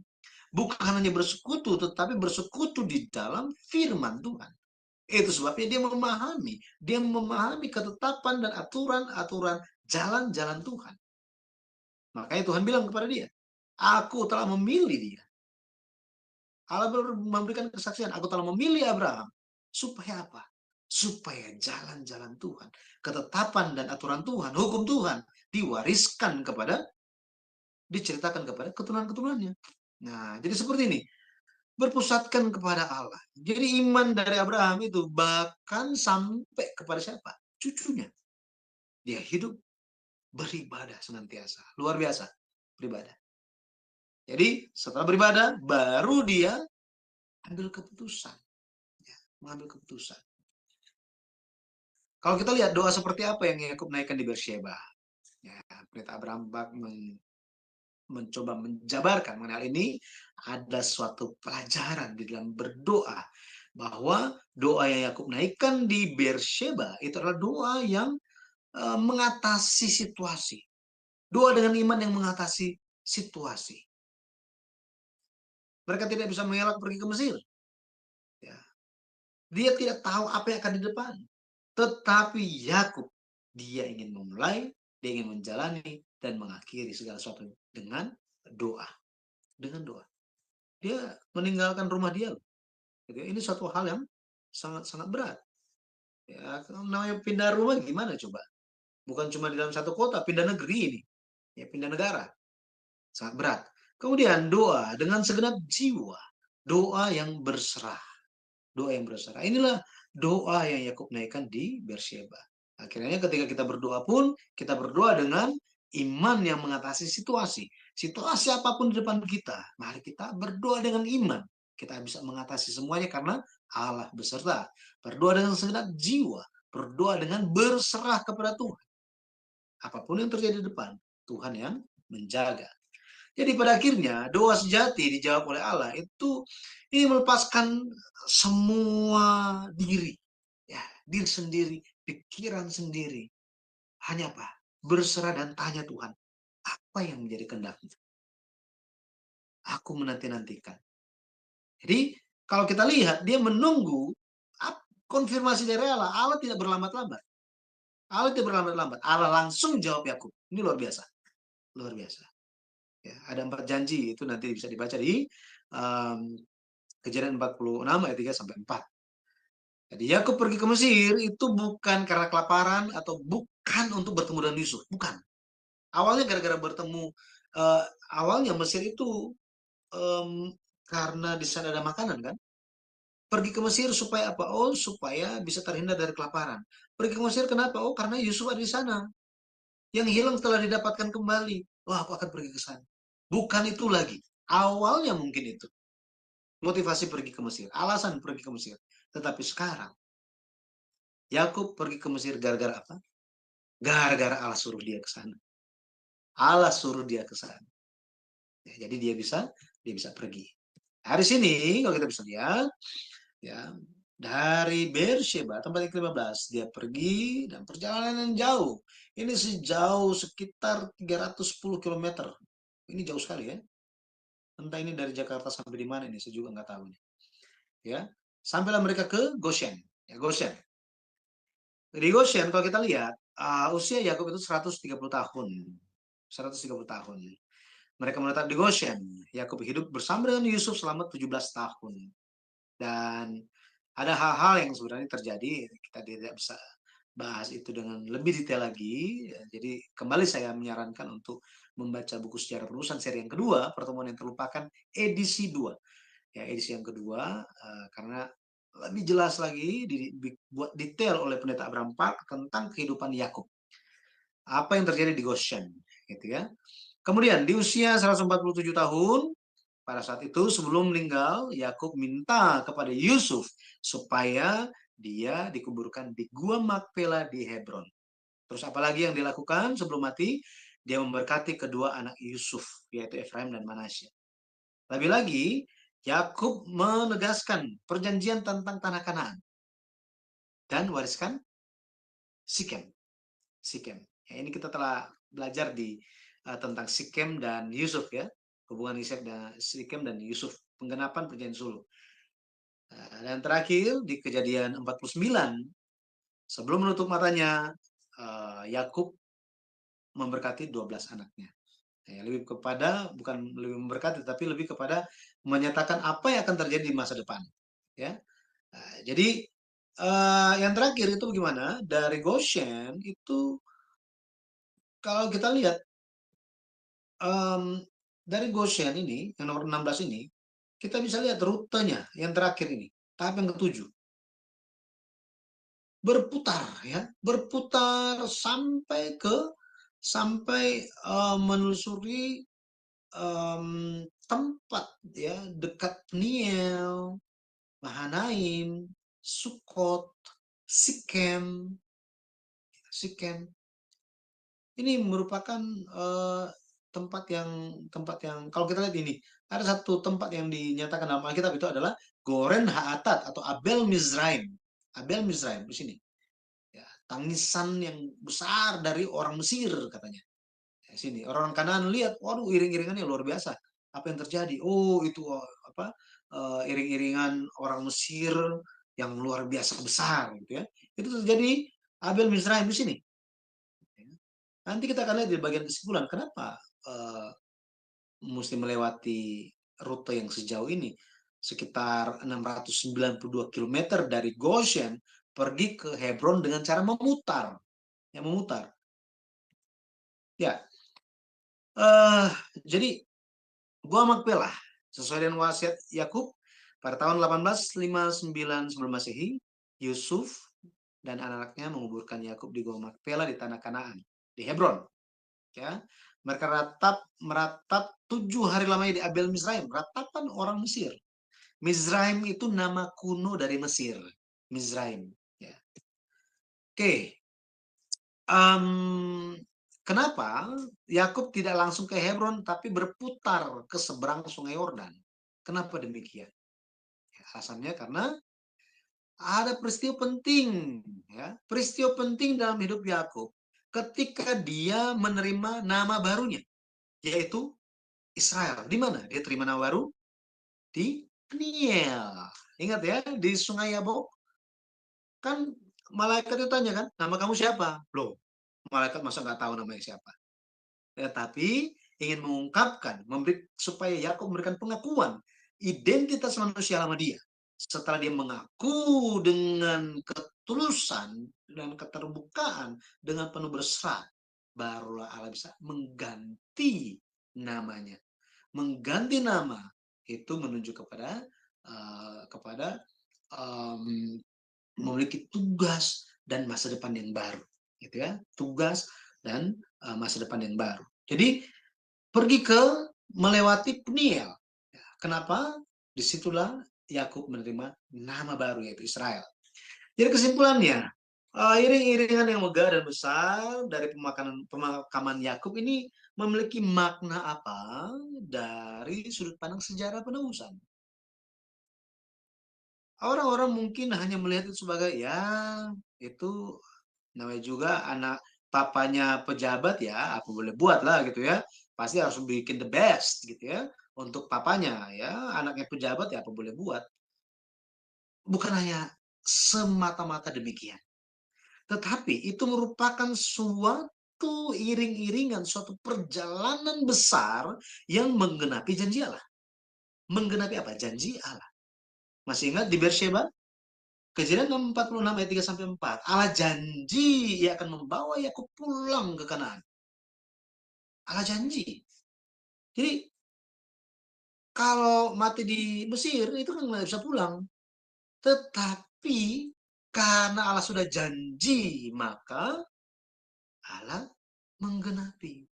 Bukan hanya bersekutu, tetapi bersekutu di dalam firman Tuhan. Itu sebabnya dia memahami ketetapan dan aturan-aturan jalan-jalan Tuhan. Makanya Tuhan bilang kepada dia, aku telah memilih dia. Allah memberikan kesaksian, aku telah memilih Abraham. Supaya apa? Supaya jalan-jalan Tuhan, ketetapan dan aturan Tuhan, hukum Tuhan, diceritakan kepada keturunan-keturunannya. Nah, jadi seperti ini. berpusatkan kepada Allah. Jadi iman dari Abraham itu bahkan sampai kepada siapa? Cucunya. Dia hidup beribadah senantiasa. Luar biasa beribadah. Jadi setelah beribadah, baru dia ambil keputusan. Ya, mengambil keputusan. Kalau kita lihat doa seperti apa yang Yakub naikkan di Beersheba. Ya, Pendeta Abraham mencoba menjabarkan mengenai hal ini. Ada suatu pelajaran di dalam berdoa. Bahwa doa yang Yakub naikkan di Beersheba itu adalah doa yang mengatasi situasi. Doa dengan iman yang mengatasi situasi. Mereka tidak bisa mengelak pergi ke Mesir. Ya. Dia tidak tahu apa yang akan di depan. Tetapi Yakub, dia ingin memulai, dia ingin menjalani, dan mengakhiri segala sesuatu dengan doa. Dengan doa. Dia meninggalkan rumah dia. Ini suatu hal yang sangat-sangat berat. Ya, namanya pindah rumah gimana coba? Bukan cuma di dalam satu kota, pindah negeri ini. Ya, pindah negara. Sangat berat. Kemudian doa dengan segenap jiwa. Doa yang berserah. Doa yang berserah. Inilah doa yang Yakub naikkan di Beersheba. Akhirnya ketika kita berdoa pun, kita berdoa dengan iman yang mengatasi situasi. Situasi apapun di depan kita, mari kita berdoa dengan iman. Kita bisa mengatasi semuanya karena Allah beserta. Berdoa dengan segenap jiwa. Berdoa dengan berserah kepada Tuhan. Apapun yang terjadi di depan, Tuhan yang menjaga. Jadi pada akhirnya doa sejati dijawab oleh Allah itu ini melepaskan semua diri, ya, diri sendiri, pikiran sendiri. Hanya apa? Berserah dan tanya Tuhan, apa yang menjadi kehendak-Mu? Aku menanti-nantikan. Jadi kalau kita lihat dia menunggu konfirmasi dari Allah. Allah tidak berlambat-lambat. Allah tidak berlambat-lambat. Allah langsung jawab Yakub. Ini luar biasa, luar biasa. Ya, ada 4 janji itu nanti bisa dibaca di Kejadian 46 ayat 3 sampai 4. Jadi Yakub pergi ke Mesir itu bukan karena kelaparan atau bukan untuk bertemu dengan Yusuf, bukan. Awalnya gara-gara bertemu awalnya Mesir itu karena di sana ada makanan kan. Pergi ke Mesir supaya apa? Oh, supaya bisa terhindar dari kelaparan. Pergi ke Mesir kenapa? Oh, karena Yusuf ada di sana. Yang hilang setelah didapatkan kembali. Wah, aku akan pergi ke sana. Bukan itu lagi. Awalnya mungkin itu. Motivasi pergi ke Mesir. Alasan pergi ke Mesir. Tetapi sekarang, Yakub pergi ke Mesir gara-gara apa? Gara-gara Allah suruh dia ke sana. Allah suruh dia ke sana. Ya, jadi dia bisa pergi. Hari sini kalau kita bisa lihat, ya, dari Beersheba tempat yang ke-15 dia pergi dan perjalanan yang jauh. Ini sejauh sekitar 310 km. Ini jauh sekali ya. Entah ini dari Jakarta sampai di mana ini, saya juga nggak tahu nih. Ya, sampailah mereka ke Goshen. Ya, Goshen. Di Goshen kalau kita lihat usia Yakub itu 130 tahun. 130 tahun. Mereka menetap di Goshen. Yakub hidup bersama dengan Yusuf selama 17 tahun. Dan ada hal-hal yang sebenarnya terjadi, kita tidak bisa bahas itu dengan lebih detail lagi. Jadi kembali saya menyarankan untuk membaca buku Sejarah Penubusan seri yang kedua, Pertemuan yang Terlupakan, edisi 2. Ya, edisi yang kedua, karena lebih jelas lagi dibuat detail oleh Pendeta Abraham Park tentang kehidupan Yakub. Apa yang terjadi di Goshen, gitu ya. Kemudian di usia 147 tahun, pada saat itu sebelum meninggal, Yakub minta kepada Yusuf supaya dia dikuburkan di Gua Makpela di Hebron. Terus apalagi yang dilakukan sebelum mati? Dia memberkati kedua anak Yusuf, yaitu Efraim dan Manasya. Lebih lagi, Yakub menegaskan perjanjian tentang tanah Kanaan dan wariskan Sikem. Sikem. Ya, ini kita telah belajar di tentang Sikem dan Yusuf ya, hubungan Ishak dan Sikem dan Yusuf, penggenapan perjanjian Sulu. Dan terakhir di Kejadian 49, sebelum menutup matanya, Yakub memberkati 12 anaknya. Ya, lebih kepada bukan lebih memberkati, tapi lebih kepada menyatakan apa yang akan terjadi di masa depan. Ya, jadi yang terakhir itu bagaimana? Dari Goshen itu kalau kita lihat dari Goshen ini yang nomor 16 ini kita bisa lihat rutenya yang terakhir ini, tahap yang ke-7. Berputar ya, berputar sampai menelusuri tempat ya dekat Peniel, Mahanaim, Sukot, Sikem. Ini merupakan tempat yang kalau kita lihat ini ada satu tempat yang dinyatakan dalam Alkitab itu adalah Goren Haatat atau Abel Mizraim. Abel Mizraim di sini. Ya, tangisan yang besar dari orang Mesir katanya. Ya, sini orang Kanaan lihat, waduh iring-iringannya luar biasa. Apa yang terjadi? Oh itu apa? Iring-iringan orang Mesir yang luar biasa besar gitu ya. Itu terjadi Abel Mizraim di sini. Nanti kita akan lihat di bagian kesimpulan kenapa mesti melewati rute yang sejauh ini, sekitar 692 km dari Goshen pergi ke Hebron dengan cara memutar. Ya, memutar. Ya. Jadi Gua Makpelah sesuai dengan wasiat Yakub pada tahun 1859 sebelum Masehi, Yusuf dan anak-anaknya menguburkan Yakub di Gua Makpelah di tanah Kanaan, di Hebron. Ya, mereka meratap 7 hari lamanya di Abel Mizraim, ratapan orang Mesir. Mizraim itu nama kuno dari Mesir, Mizraim. Ya. Oke, kenapa Yakub tidak langsung ke Hebron tapi berputar ke seberang Sungai Yordan? Kenapa demikian? Ya, alasannya karena ada peristiwa penting, ya, peristiwa penting dalam hidup Yakub ketika dia menerima nama barunya, yaitu Israel. Di mana dia terima nama baru? Di Peniel. Ingat ya, di Sungai Yabok. Kan malaikat itu tanya kan, nama kamu siapa? Loh, malaikat masa nggak tahu namanya siapa. Tetapi ingin mengungkapkan, supaya Yakub memberikan pengakuan identitas manusia lama dia. Setelah dia mengaku dengan ketulusan dan keterbukaan dengan penuh berserah, barulah Allah bisa mengganti namanya. Mengganti nama itu menunjuk kepada memiliki tugas dan masa depan yang baru, gitu ya, tugas dan masa depan yang baru. Jadi pergi ke melewati Peniel. Kenapa? Disitulah Yakub menerima nama baru yaitu Israel. Jadi kesimpulannya, iring-iringan yang megah dan besar dari pemakaman Yakub ini memiliki makna apa dari sudut pandang sejarah penebusan? Orang-orang mungkin hanya melihat itu sebagai ya itu namanya juga anak papanya pejabat ya, apa boleh buat lah gitu ya. Pasti harus bikin the best gitu ya untuk papanya ya, anaknya pejabat ya apa boleh buat. Bukan hanya semata-mata demikian. Tetapi itu merupakan suatu iring-iringan, suatu perjalanan besar yang menggenapi janji Allah. Menggenapi apa? Janji Allah. Masih ingat di Beersheba? Kejadian 46 ayat 3-4. Allah janji ia akan membawa Yakub pulang ke Kanaan. Allah janji. Jadi kalau mati di Mesir itu kan nggak bisa pulang. Tetapi karena Allah sudah janji, maka Allah menggenapi.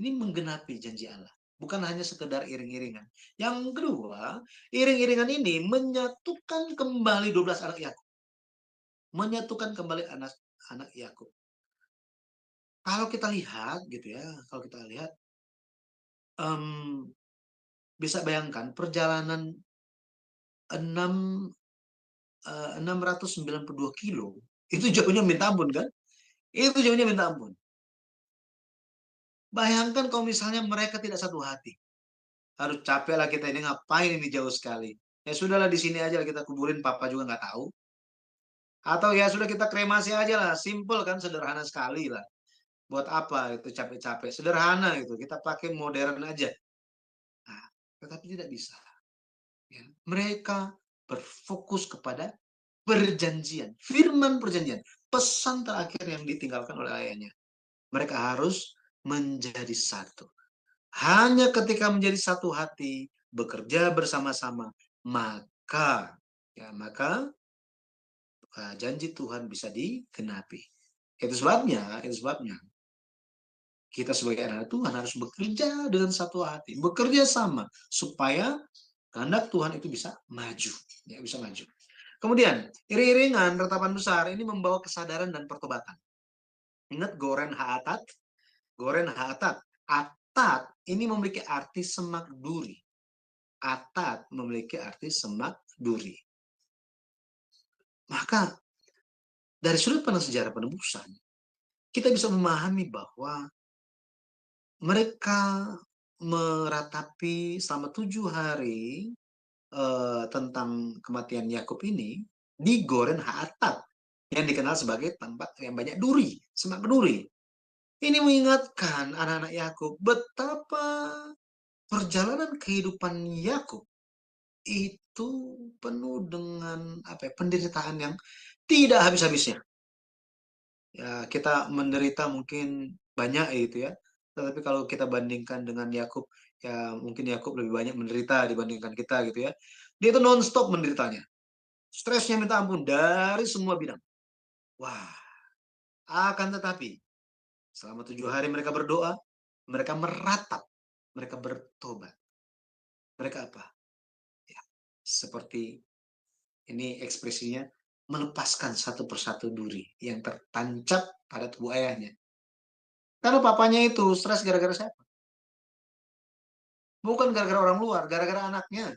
Ini menggenapi janji Allah. Bukan hanya sekedar iring-iringan. Yang kedua, iring-iringan ini menyatukan kembali 12 anak Yakub. Menyatukan kembali anak Yakub. Kalau kita lihat gitu ya, bisa bayangkan perjalanan 692 kilo itu jauhnya minta ampun kan? Itu jauhnya minta ampun. Bayangkan kalau misalnya mereka tidak satu hati. Harus capek lah kita ini ngapain ini jauh sekali. Ya sudahlah di sini aja kita kuburin, papa juga nggak tahu. Atau ya sudah kita kremasi aja lah, simple kan, sederhana sekali lah. Buat apa itu capek-capek? Sederhana itu, kita pakai modern aja. Nah, tetapi tidak bisa. Ya. Mereka berfokus kepada perjanjian, firman perjanjian, pesan terakhir yang ditinggalkan oleh ayahnya. Mereka harus menjadi satu. Hanya ketika menjadi satu hati, bekerja bersama-sama, maka janji Tuhan bisa digenapi. Itu sebabnya kita sebagai anak Tuhan harus bekerja dengan satu hati, bekerja sama supaya kehendak Tuhan itu bisa maju, ya bisa maju. Kemudian iring-iringan ratapan besar ini membawa kesadaran dan pertobatan. Ingat goren haatat, goren haatat. Atat ini memiliki arti semak duri. Atat memiliki arti semak duri. Maka dari sudut pandang sejarah penebusan, kita bisa memahami bahwa mereka meratapi selama 7 hari tentang kematian Yakub ini di Goren Haatat yang dikenal sebagai tempat yang banyak duri, semak duri. Ini mengingatkan anak-anak Yakub betapa perjalanan kehidupan Yakub itu penuh dengan penderitaan yang tidak habis-habisnya. Ya, kita menderita mungkin banyak itu ya. Tetapi kalau kita bandingkan dengan Yakub, ya mungkin Yakub lebih banyak menderita dibandingkan kita gitu ya. Dia itu non-stop menderitanya. Stresnya minta ampun dari semua bidang. Wah, akan tetapi selama 7 hari mereka berdoa, mereka meratap, mereka bertobat. Mereka apa? Ya, seperti ini ekspresinya, melepaskan satu persatu duri yang tertancap pada tubuh ayahnya. Karena papanya itu stres gara-gara siapa? Bukan gara-gara orang luar, gara-gara anaknya.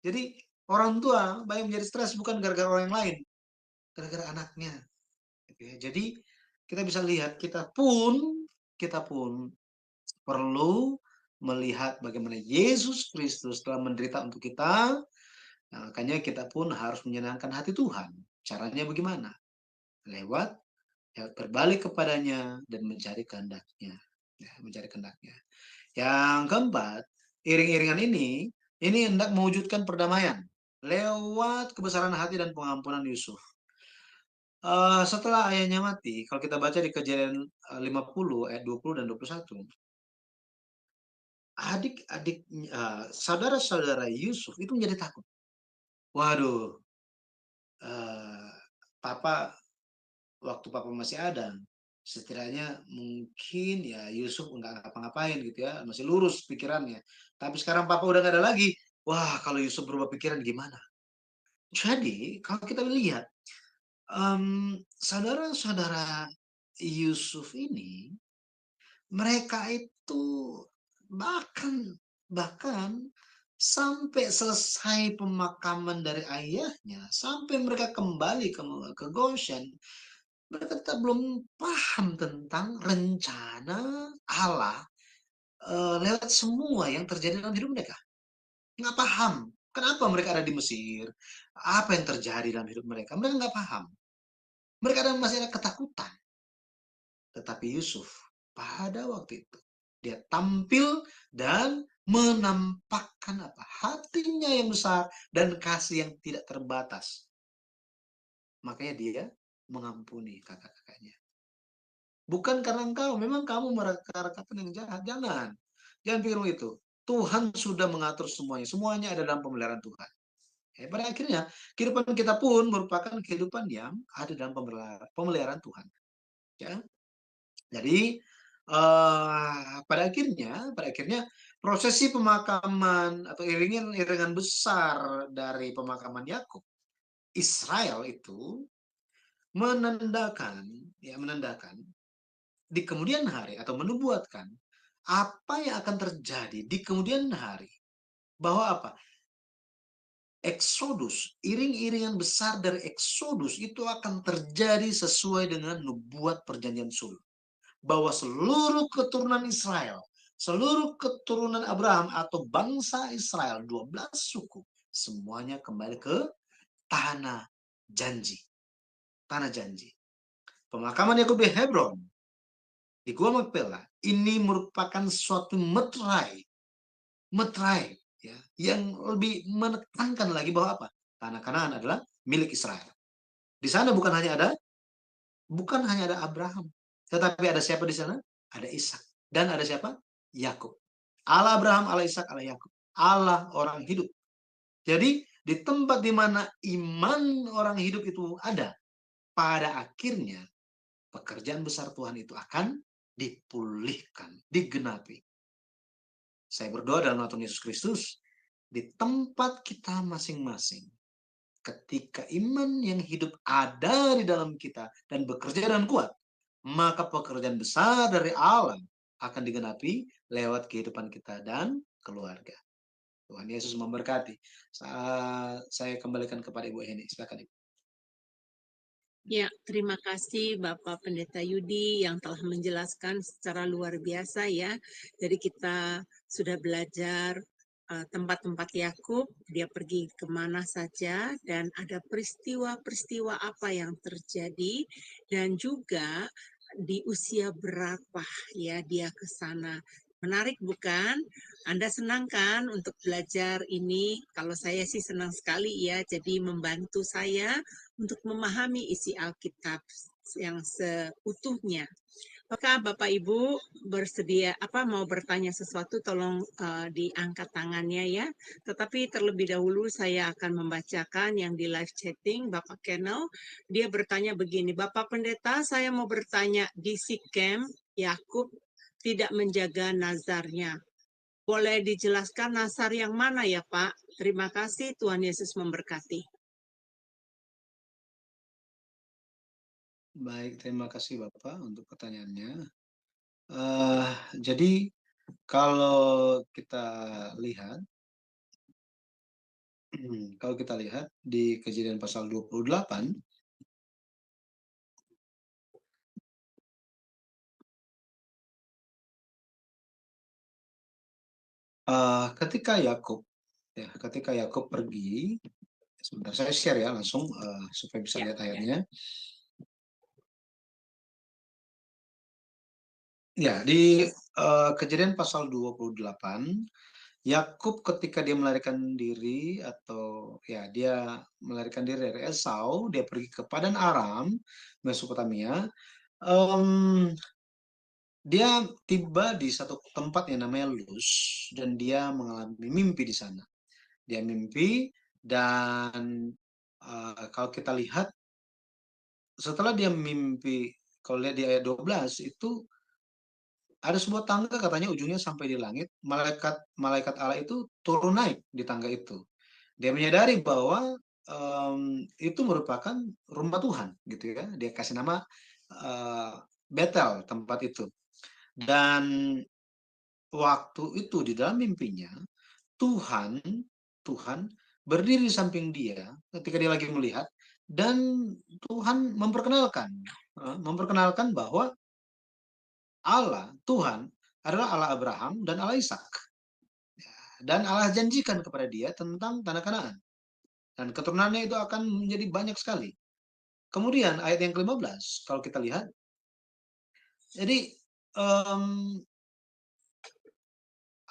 Jadi orang tua banyak menjadi stres bukan gara-gara orang yang lain, gara-gara anaknya. Jadi kita bisa lihat kita pun perlu melihat bagaimana Yesus Kristus telah menderita untuk kita. Nah, makanya kita pun harus menyenangkan hati Tuhan. Caranya bagaimana? Lewat berbalik kepadanya dan mencari kehendaknya. Ya, mencari kehendaknya. Yang keempat, iring-iringan ini hendak mewujudkan perdamaian lewat kebesaran hati dan pengampunan Yusuf. Setelah ayahnya mati, kalau kita baca di Kejadian 50 ayat 20 dan 21, adik-adik saudara-saudara Yusuf itu menjadi takut. Waduh, papa waktu papa masih ada, setidaknya mungkin ya Yusuf nggak ngapa-ngapain gitu ya, masih lurus pikirannya. Tapi sekarang papa udah nggak ada lagi. Wah, kalau Yusuf berubah pikiran gimana? Jadi kalau kita lihat saudara-saudara Yusuf ini, mereka itu bahkan sampai selesai pemakaman dari ayahnya, sampai mereka kembali ke Goshen, mereka tetap belum paham tentang rencana Allah lewat semua yang terjadi dalam hidup mereka. Nggak paham. Kenapa mereka ada di Mesir? Apa yang terjadi dalam hidup mereka? Mereka nggak paham. Mereka masih ada ketakutan. Tetapi Yusuf pada waktu itu dia tampil dan menampakkan hatinya yang besar dan kasih yang tidak terbatas. Makanya dia mengampuni kakak-kakaknya. Bukan karena engkau, memang kamu melakukan yang jahat. Jangan pikir begitu. Tuhan sudah mengatur semuanya. Semuanya ada dalam pemeliharaan Tuhan. Pada akhirnya, kehidupan kita pun merupakan kehidupan yang ada dalam pemeliharaan Tuhan. Ya. Jadi, pada akhirnya prosesi pemakaman atau iringan besar dari pemakaman Yakub, Israel itu menandakan di kemudian hari atau menubuatkan apa yang akan terjadi di kemudian hari, bahwa Eksodus, iring-iringan besar dari Eksodus itu akan terjadi sesuai dengan nubuat perjanjian sul, bahwa seluruh keturunan Israel, seluruh keturunan Abraham atau bangsa Israel, 12 suku, semuanya kembali ke tanah janji. Tanah janji. Pemakaman Yakub di Hebron, di Gua Makpela, ini merupakan suatu meterai ya, yang lebih menekankan lagi bahwa tanah Kanaan adalah milik Israel. Di sana bukan hanya ada Abraham, tetapi ada siapa di sana? Ada Ishak. Dan ada siapa? Yakub. Allah Abraham, Allah Ishak, Allah Yakub. Allah orang hidup. Jadi di tempat di mana iman orang hidup itu ada, pada akhirnya pekerjaan besar Tuhan itu akan dipulihkan, digenapi. Saya berdoa dalam nama Tuhan Yesus Kristus, di tempat kita masing-masing, ketika iman yang hidup ada di dalam kita dan bekerja dengan kuat, maka pekerjaan besar dari Allah akan digenapi lewat kehidupan kita dan keluarga. Tuhan Yesus memberkati. Saya kembalikan kepada Ibu Heni. Silakan Ibu. Ya, terima kasih Bapak Pendeta Yudi yang telah menjelaskan secara luar biasa ya. Jadi kita sudah belajar tempat-tempat Yakub, dia pergi kemana saja, dan ada peristiwa-peristiwa apa yang terjadi, dan juga di usia berapa ya dia ke sana. Menarik bukan? Anda senang kan untuk belajar ini? Kalau saya sih senang sekali ya, jadi membantu saya untuk memahami isi Alkitab yang seutuhnya. Apakah Bapak Ibu bersedia mau bertanya sesuatu, tolong diangkat tangannya ya. Tetapi terlebih dahulu saya akan membacakan yang di live chatting Bapak Kenel. Dia bertanya begini, Bapak Pendeta, saya mau bertanya, di Sikem Yakub tidak menjaga nazarnya. Boleh dijelaskan nazar yang mana ya Pak? Terima kasih, Tuhan Yesus memberkati. Baik, terima kasih Bapak untuk pertanyaannya. Jadi kalau kita lihat, di Kejadian pasal 28, ketika Yakub pergi, sebentar saya share ya langsung supaya bisa lihat ayatnya. Ya, di Kejadian pasal 28, Yakub ketika dia melarikan diri dari Esau, dia pergi ke Padan Aram, Mesopotamia. Dia tiba di satu tempat yang namanya Luz, dan dia mengalami mimpi di sana. Dia mimpi, dan kalau kita lihat, setelah dia mimpi, kalau lihat di ayat 12, itu ada sebuah tangga katanya ujungnya sampai di langit. Malaikat Allah itu turun naik di tangga itu. Dia menyadari bahwa itu merupakan rumah Tuhan, gitu ya. Dia kasih nama Betel, tempat itu. Dan waktu itu di dalam mimpinya, Tuhan berdiri di samping dia ketika dia lagi melihat, dan Tuhan memperkenalkan bahwa Tuhan adalah Allah Abraham dan Allah Ishak. Dan Allah janjikan kepada dia tentang tanah Kanaan. Dan keturunannya itu akan menjadi banyak sekali. Kemudian ayat yang ke-15, kalau kita lihat, jadi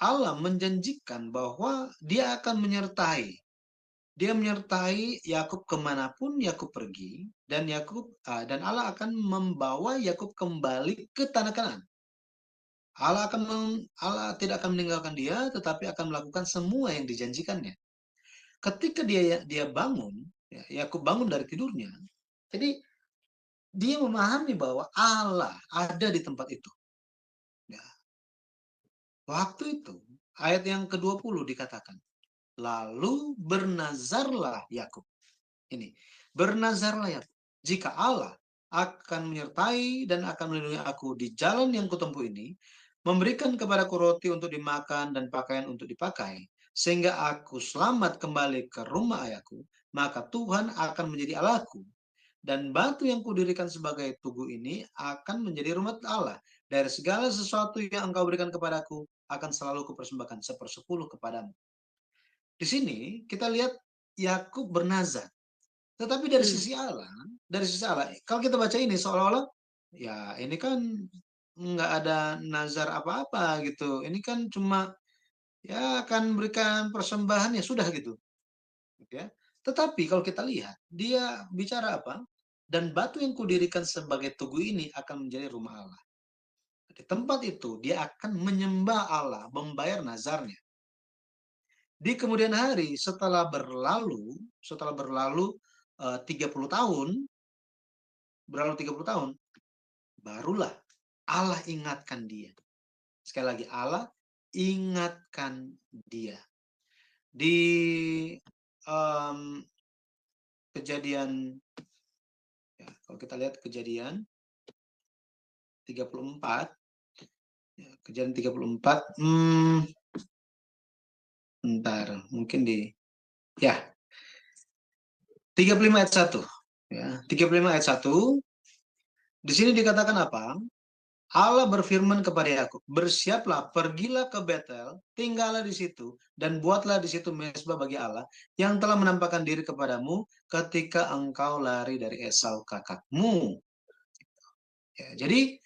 Allah menjanjikan bahwa dia akan menyertai Yakub kemanapun Yakub pergi, dan Allah akan membawa Yakub kembali ke tanah Kanaan. Allah tidak akan meninggalkan dia, tetapi akan melakukan semua yang dijanjikannya. Ketika dia bangun, Yakub bangun dari tidurnya, jadi dia memahami bahwa Allah ada di tempat itu. Ya. Waktu itu, ayat yang ke-20 dikatakan, lalu bernazarlah Yakub. Ini, bernazarlah Yakub, jika Allah akan menyertai dan akan melindungi aku di jalan yang kutempuh ini, memberikan kepadaku roti untuk dimakan dan pakaian untuk dipakai, sehingga aku selamat kembali ke rumah ayahku, maka Tuhan akan menjadi Allahku. Dan batu yang kudirikan sebagai tugu ini akan menjadi rumah Allah. Dari segala sesuatu yang engkau berikan kepadaku, akan selalu kupersembahkan 1/10 kepadamu. Di sini kita lihat Yakub bernazar. Tetapi dari sisi Allah, kalau kita baca ini seolah-olah, ya ini kan nggak ada nazar apa-apa gitu. Ini kan cuma ya akan berikan persembahan, ya sudah gitu. Ya. Tetapi kalau kita lihat, dia bicara apa? Dan batu yang kudirikan sebagai tugu ini akan menjadi rumah Allah. Di tempat itu dia akan menyembah Allah, membayar nazarnya. Di kemudian hari setelah berlalu 30 tahun, barulah Allah ingatkan dia. Sekali lagi, Allah ingatkan dia. Di kejadian, ya, kalau kita lihat kejadian 34, ya, kejadian 34, bentar, mungkin ya, 35 ayat 1. Ya, 35 ayat 1, di sini dikatakan apa? Allah berfirman kepada Yakub, bersiaplah, pergilah ke Betel, tinggallah di situ, dan buatlah di situ mezbah bagi Allah, yang telah menampakkan diri kepadamu ketika engkau lari dari Esau kakakmu. Ya, jadi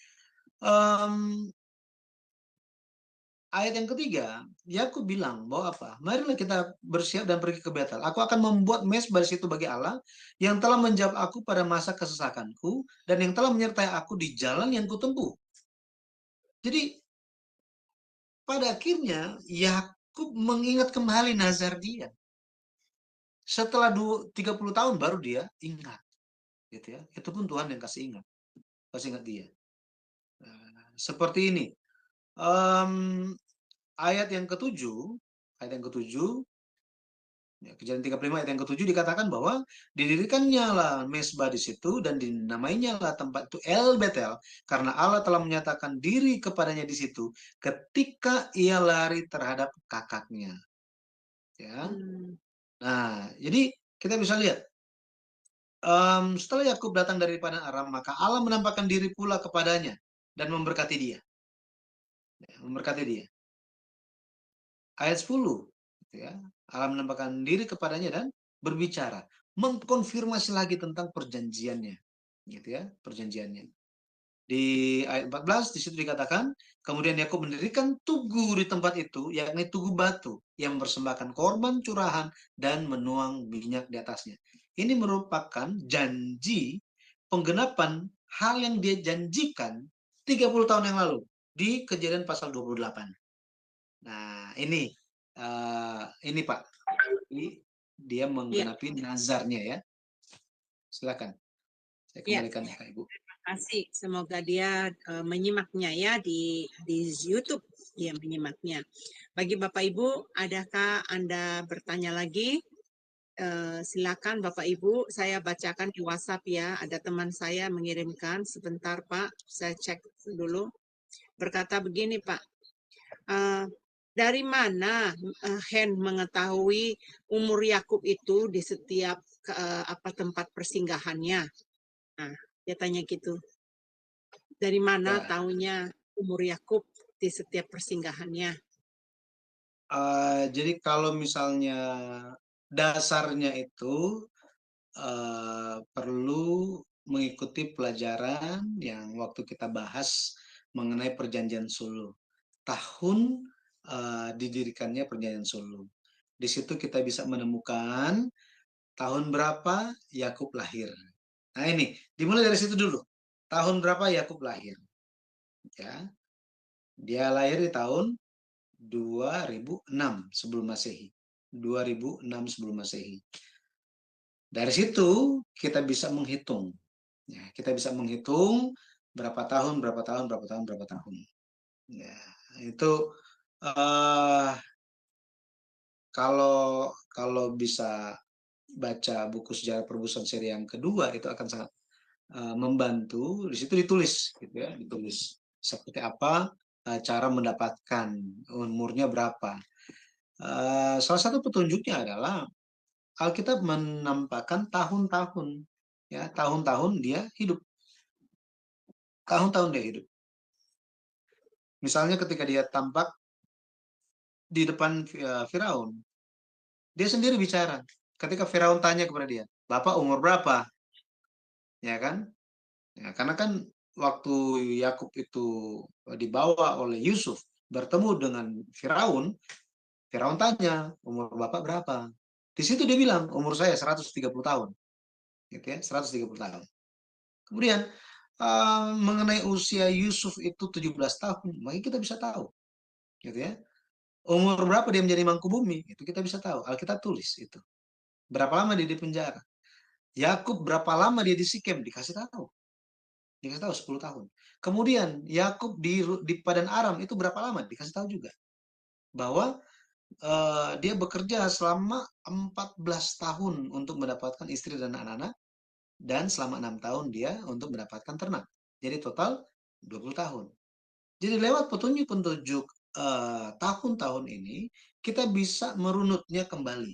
ayat yang ketiga, Yakub bilang bahwa apa? Marilah kita bersiap dan pergi ke Betel. Aku akan membuat mezbah di situ bagi Allah, yang telah menjawab aku pada masa kesesakanku, dan yang telah menyertai aku di jalan yang kutempuh. Jadi pada akhirnya Yakub mengingat kembali nazar dia. Setelah 30 tahun baru dia ingat, gitu ya. Itu pun Tuhan yang kasih ingat dia. Seperti ini. Ayat yang ketujuh, ya, Kejadian 35 ayat yang ketujuh dikatakan bahwa didirikannya lah mezbah di situ dan dinamainya lah tempat itu El Betel karena Allah telah menyatakan diri kepadanya di situ ketika ia lari terhadap kakaknya. Ya. Nah, jadi kita bisa lihat setelah Yakub datang dari padang Aram, maka Allah menampakkan diri pula kepadanya dan memberkati dia. Ya, memberkati dia. Ayat 10, gitu ya. Allah menampakkan diri kepadanya dan berbicara, mengkonfirmasi lagi tentang perjanjiannya, gitu ya, perjanjiannya. Di ayat 14 di situ dikatakan, kemudian Yakub mendirikan tugu di tempat itu, yakni tugu batu yang mempersembahkan korban curahan dan menuang minyak di atasnya. Ini merupakan janji penggenapan hal yang dia janjikan 30 tahun yang lalu di Kejadian pasal 28. Nah, ini Pak, dia menggenapi nazarnya ya. Silakan. Saya kembalikan ya, Kak Ibu. Terima kasih. Semoga dia menyimaknya ya di YouTube, dia menyimaknya. Bagi Bapak Ibu, adakah Anda bertanya lagi? Silakan Bapak Ibu, saya bacakan di WhatsApp ya. Ada teman saya mengirimkan, sebentar Pak, saya cek dulu. Berkata begini Pak, dari mana Hen mengetahui umur Yakub itu di setiap tempat persinggahannya? Nah, dia tanya gitu. Dari mana taunya umur Yakub di setiap persinggahannya? Jadi kalau misalnya dasarnya itu perlu mengikuti pelajaran yang waktu kita bahas mengenai Perjanjian Sulu. Tahun didirikannya Perjanjian Sulu. Di situ kita bisa menemukan tahun berapa Yakub lahir. Nah ini, dimulai dari situ dulu. Tahun berapa Yakub lahir? Ya, dia lahir di tahun 2006 sebelum Masehi. 2006 sebelum Masehi. Dari situ kita bisa menghitung. Ya, kita bisa menghitung berapa tahun. Ya, itu kalau bisa baca buku sejarah perebusan seri yang kedua itu akan sangat membantu. Di situ ditulis, gitu ya, ditulis seperti apa cara mendapatkan umurnya berapa. Salah satu petunjuknya adalah Alkitab menampakkan tahun-tahun, ya, tahun-tahun dia hidup. Tahun-tahun dia hidup. Misalnya ketika dia tampak di depan Firaun, dia sendiri bicara. Ketika Firaun tanya kepada dia, "Bapak umur berapa?" Ya kan? Ya, karena kan waktu Yakub itu dibawa oleh Yusuf bertemu dengan Firaun, Firaun tanya, "Umur Bapak berapa?" Di situ dia bilang, "Umur saya 130 tahun." Gitu ya, 130 tahun. Kemudian mengenai usia Yusuf itu 17 tahun, maka kita bisa tahu, gitu ya. Umur berapa dia menjadi mangkubumi? Itu kita bisa tahu. Alkitab tulis itu. Berapa lama dia di penjara? Yakub berapa lama dia di Sikem? Dikasih tahu. Dikasih tahu 10 tahun. Kemudian Yakub di Padan Aram itu berapa lama? Dikasih tahu juga. Bahwa dia bekerja selama 14 tahun untuk mendapatkan istri dan anak-anak, dan selama 6 tahun dia untuk mendapatkan ternak. Jadi total 20 tahun. Jadi lewat petunjuk-petunjuk tahun-tahun ini, kita bisa merunutnya kembali,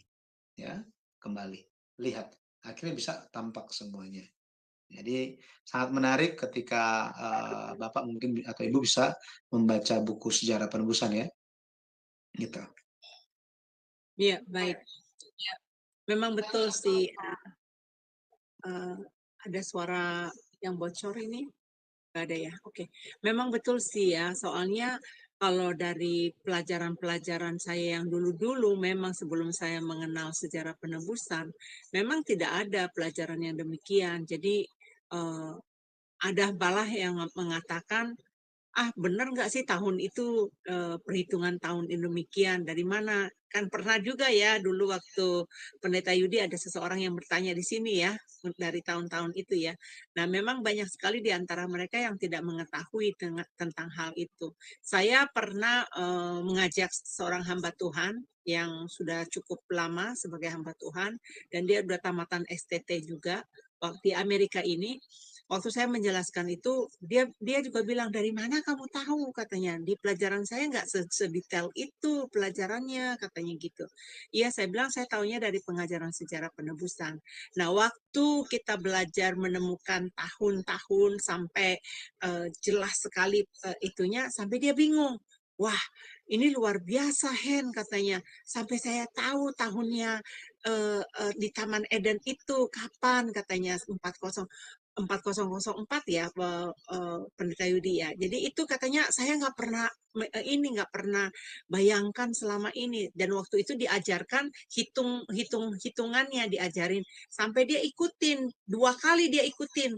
ya, kembali. Lihat, akhirnya bisa tampak semuanya. Jadi sangat menarik ketika Bapak mungkin atau Ibu bisa membaca buku sejarah penebusan, ya, gitu. Iya, baik. Memang betul sih, ada suara yang bocor ini? Nggak ada ya? Oke. Memang betul sih ya, soalnya kalau dari pelajaran-pelajaran saya yang dulu-dulu, memang sebelum saya mengenal sejarah penebusan, memang tidak ada pelajaran yang demikian. Jadi, eh, ada balah yang mengatakan, ah benar nggak sih tahun itu perhitungan tahun demikian dari mana? Kan pernah juga ya dulu waktu Pendeta Yudi ada seseorang yang bertanya di sini ya dari tahun-tahun itu ya. Nah memang banyak sekali di antara mereka yang tidak mengetahui tentang hal itu. Saya pernah mengajak seorang hamba Tuhan yang sudah cukup lama sebagai hamba Tuhan dan dia sudah tamatan STT juga waktu di Amerika ini. Waktu saya menjelaskan itu, dia juga bilang, dari mana kamu tahu, katanya. Di pelajaran saya nggak sedetail itu pelajarannya, katanya gitu. Iya, saya bilang saya tahunya dari pengajaran sejarah penebusan. Nah, waktu kita belajar menemukan tahun-tahun sampai jelas sekali itunya, sampai dia bingung. Wah, ini luar biasa, Hen, katanya. Sampai saya tahu tahunnya di Taman Eden itu kapan, katanya 4004 ya, Pendeta Yudi ya. Jadi itu katanya saya nggak pernah nggak pernah bayangkan selama ini, dan waktu itu diajarkan hitungannya, diajarin sampai dia ikutin 2 kali, dia ikutin.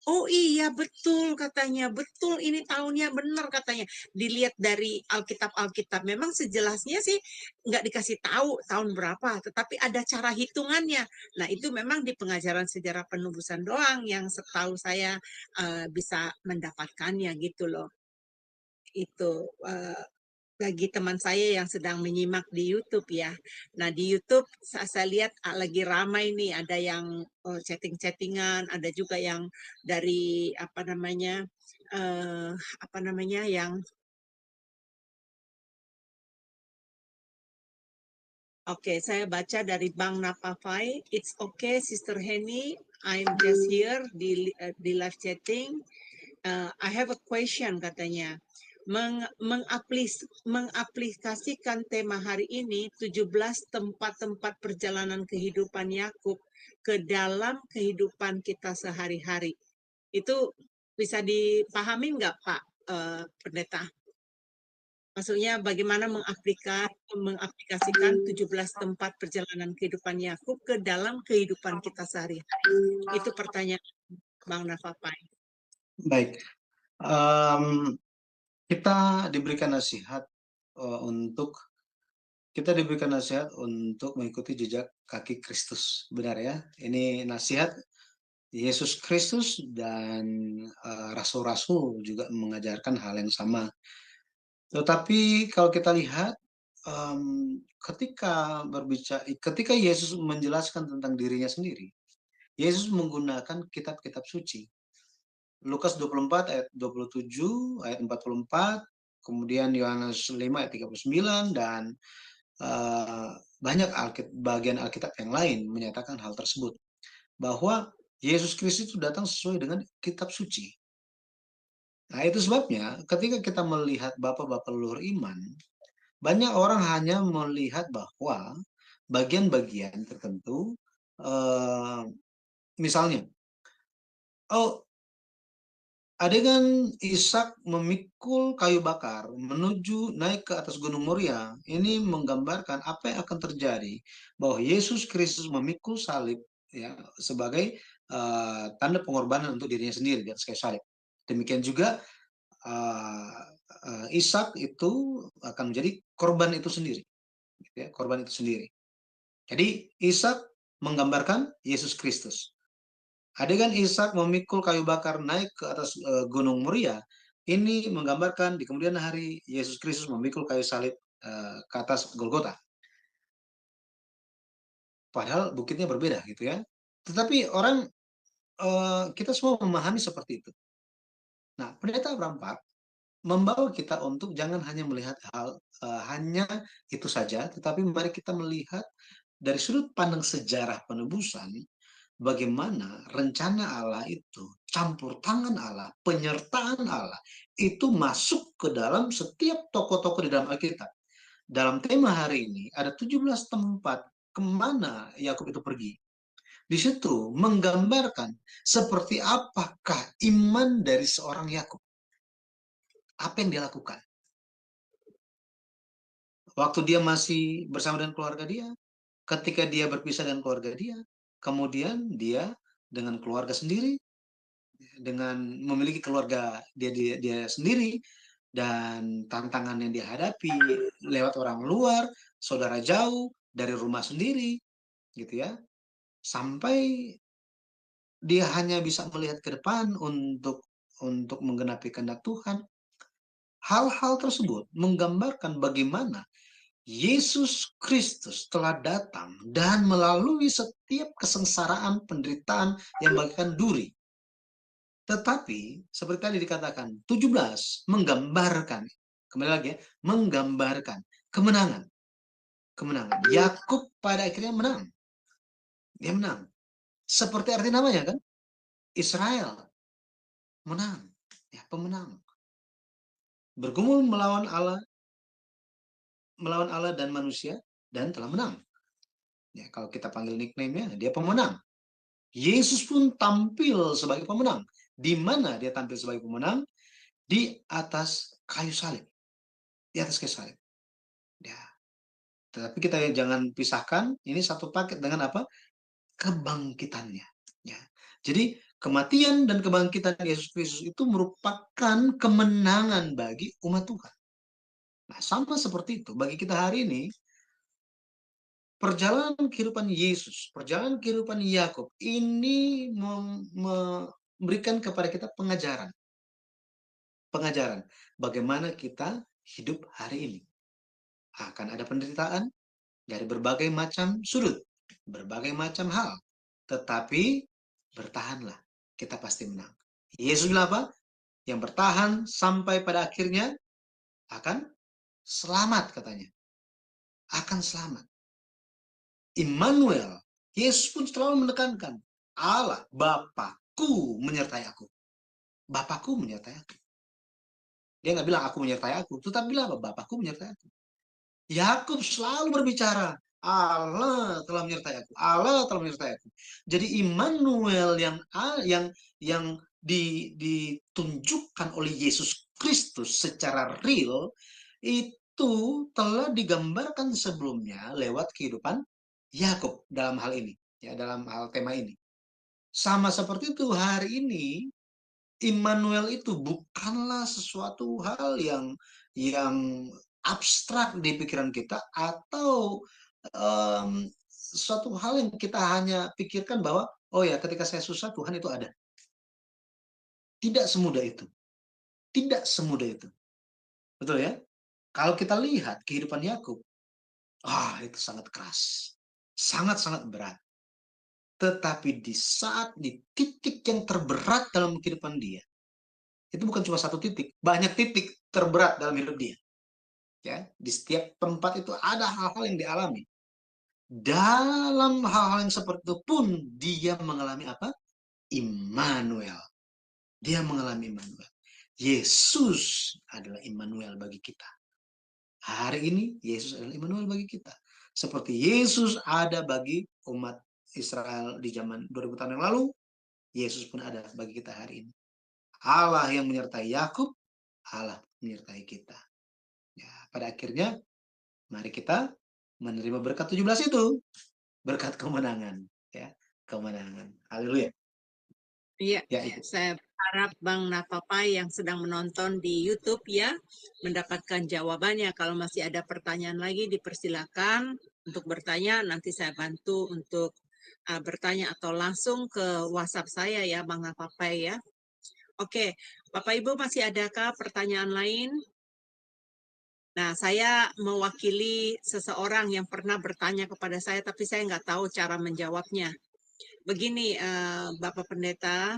Oh iya betul, katanya, betul ini tahunnya benar, katanya. Dilihat dari Alkitab memang sejelasnya sih nggak dikasih tahu tahun berapa, tetapi ada cara hitungannya. Nah itu memang di pengajaran sejarah penebusan doang yang setahu saya bisa mendapatkannya gitu loh. Itu bagi teman saya yang sedang menyimak di YouTube ya. Nah di YouTube saya lihat lagi ramai nih, ada yang chatting-chattingan, ada juga yang dari apa namanya yang Oke, saya baca dari Bang Napafai. It's okay, Sister Henny. I'm just here di live chatting. I have a question, katanya. Mengaplikasikan tema hari ini 17 tempat-tempat perjalanan kehidupan Yakub ke dalam kehidupan kita sehari-hari. Itu bisa dipahami nggak, Pak Pendeta? Maksudnya bagaimana mengaplikasikan 17 tempat perjalanan kehidupan Yakub ke dalam kehidupan kita sehari-hari. Itu pertanyaan Bang Nafapai. Baik, kita diberikan nasihat untuk mengikuti jejak kaki Kristus, benar ya? Ini nasihat Yesus Kristus, dan rasul-rasul juga mengajarkan hal yang sama. Tetapi kalau kita lihat, ketika Yesus menjelaskan tentang dirinya sendiri, Yesus menggunakan kitab-kitab suci. Lukas 24 ayat 27, ayat 44, kemudian Yohanes 5 ayat 39, dan banyak bagian Alkitab yang lain menyatakan hal tersebut. Bahwa Yesus Kristus itu datang sesuai dengan kitab suci. Nah, itu sebabnya ketika kita melihat bapak-bapak leluhur iman, banyak orang hanya melihat bahwa bagian-bagian tertentu, misalnya, oh, adegan Ishak memikul kayu bakar menuju naik ke atas Gunung Moria, ini menggambarkan apa yang akan terjadi, bahwa Yesus Kristus memikul salib, ya, sebagai tanda pengorbanan untuk dirinya sendiri di atas kayu salib. Demikian juga Ishak itu akan menjadi korban itu sendiri, gitu ya, korban itu sendiri. Jadi Ishak menggambarkan Yesus Kristus. Adegan Ishak memikul kayu bakar naik ke atas Gunung Moria, ini menggambarkan di kemudian hari Yesus Kristus memikul kayu salib ke atas Golgota. Padahal bukitnya berbeda gitu ya. Tetapi orang kita semua memahami seperti itu. Nah, Pendeta Abraham Park membawa kita untuk jangan hanya melihat hal hanya itu saja, tetapi mari kita melihat dari sudut pandang sejarah penebusan, bagaimana rencana Allah itu, campur tangan Allah, penyertaan Allah, itu masuk ke dalam setiap tokoh-tokoh di dalam Alkitab. Dalam tema hari ini, ada 17 tempat kemana Yakub itu pergi. Di situ menggambarkan seperti apakah iman dari seorang Yakub. Apa yang dia lakukan? Waktu dia masih bersama dengan keluarga dia, ketika dia berpisah dengan keluarga dia, kemudian dia dengan keluarga sendiri, dengan memiliki keluarga dia sendiri, dan tantangan yang dihadapi lewat orang luar, saudara jauh, dari rumah sendiri, gitu ya, sampai dia hanya bisa melihat ke depan untuk menggenapi kehendak Tuhan. Hal-hal tersebut menggambarkan bagaimana Yesus Kristus telah datang dan melalui setiap kesengsaraan, penderitaan yang bagaikan duri. Tetapi, seperti tadi dikatakan, 17 menggambarkan, kembali lagi ya, menggambarkan kemenangan. Kemenangan. Yakub pada akhirnya menang. Dia menang. Seperti arti namanya kan? Israel. Menang. Ya, pemenang. Bergumul melawan Allah dan manusia, dan telah menang. Ya, kalau kita panggil nickname-nya, dia pemenang. Yesus pun tampil sebagai pemenang. Di mana dia tampil sebagai pemenang? Di atas kayu salib. Di atas kayu salib. Ya. Tetapi kita jangan pisahkan, ini satu paket dengan apa? Kebangkitannya. Ya. Jadi kematian dan kebangkitan Yesus Kristus itu merupakan kemenangan bagi umat Tuhan. Nah, sama seperti itu bagi kita hari ini, perjalanan kehidupan Yesus, perjalanan kehidupan Yakub ini memberikan kepada kita pengajaran. Pengajaran bagaimana kita hidup hari ini. Akan ada penderitaan dari berbagai macam sudut, berbagai macam hal. Tetapi bertahanlah, kita pasti menang. Yesus bilang apa? Yang bertahan sampai pada akhirnya akan selamat katanya. Akan selamat. Immanuel, Yesus pun selalu menekankan, Allah, Bapakku menyertai aku. Bapakku menyertai aku. Dia nggak bilang aku menyertai aku, tetapi bilang apa? Bapakku menyertai aku. Yakub selalu berbicara, Allah telah menyertai aku. Allah telah menyertai aku. Jadi Immanuel yang ditunjukkan oleh Yesus Kristus secara real itu telah digambarkan sebelumnya lewat kehidupan Yakub dalam hal ini, ya, dalam hal tema ini. Sama seperti itu hari ini, Immanuel itu bukanlah sesuatu hal yang abstrak di pikiran kita atau suatu hal yang kita hanya pikirkan bahwa oh ya ketika saya susah Tuhan itu ada. Tidak semudah itu. Tidak semudah itu. Betul ya? Kalau kita lihat kehidupan Yakub, itu sangat keras. Sangat-sangat berat. Tetapi di titik yang terberat dalam kehidupan dia, itu bukan cuma satu titik, banyak titik terberat dalam hidup dia. Ya, di setiap tempat itu ada hal-hal yang dialami. Dalam hal-hal yang seperti itu pun dia mengalami apa? Immanuel. Dia mengalami Immanuel. Yesus adalah Immanuel bagi kita. Hari ini Yesus adalah Immanuel bagi kita. Seperti Yesus ada bagi umat Israel di zaman 2000 tahun yang lalu, Yesus pun ada bagi kita hari ini. Allah yang menyertai Yakub, Allah menyertai kita. Ya, pada akhirnya mari kita menerima berkat 17 itu. Berkat kemenangan, ya. Kemenangan. Haleluya. Iya, Ya, Ibu. saya harap Bang Napapai yang sedang menonton di YouTube ya mendapatkan jawabannya. Kalau masih ada pertanyaan lagi dipersilakan untuk bertanya. Nanti saya bantu untuk bertanya atau langsung ke WhatsApp saya ya Bang Napapai ya. Oke, Bapak Ibu masih adakah pertanyaan lain? Nah, saya mewakili seseorang yang pernah bertanya kepada saya, tapi saya nggak tahu cara menjawabnya. Begini, Bapak Pendeta,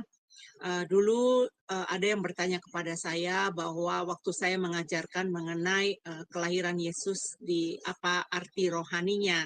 dulu ada yang bertanya kepada saya bahwa waktu saya mengajarkan mengenai kelahiran Yesus di apa arti rohaninya,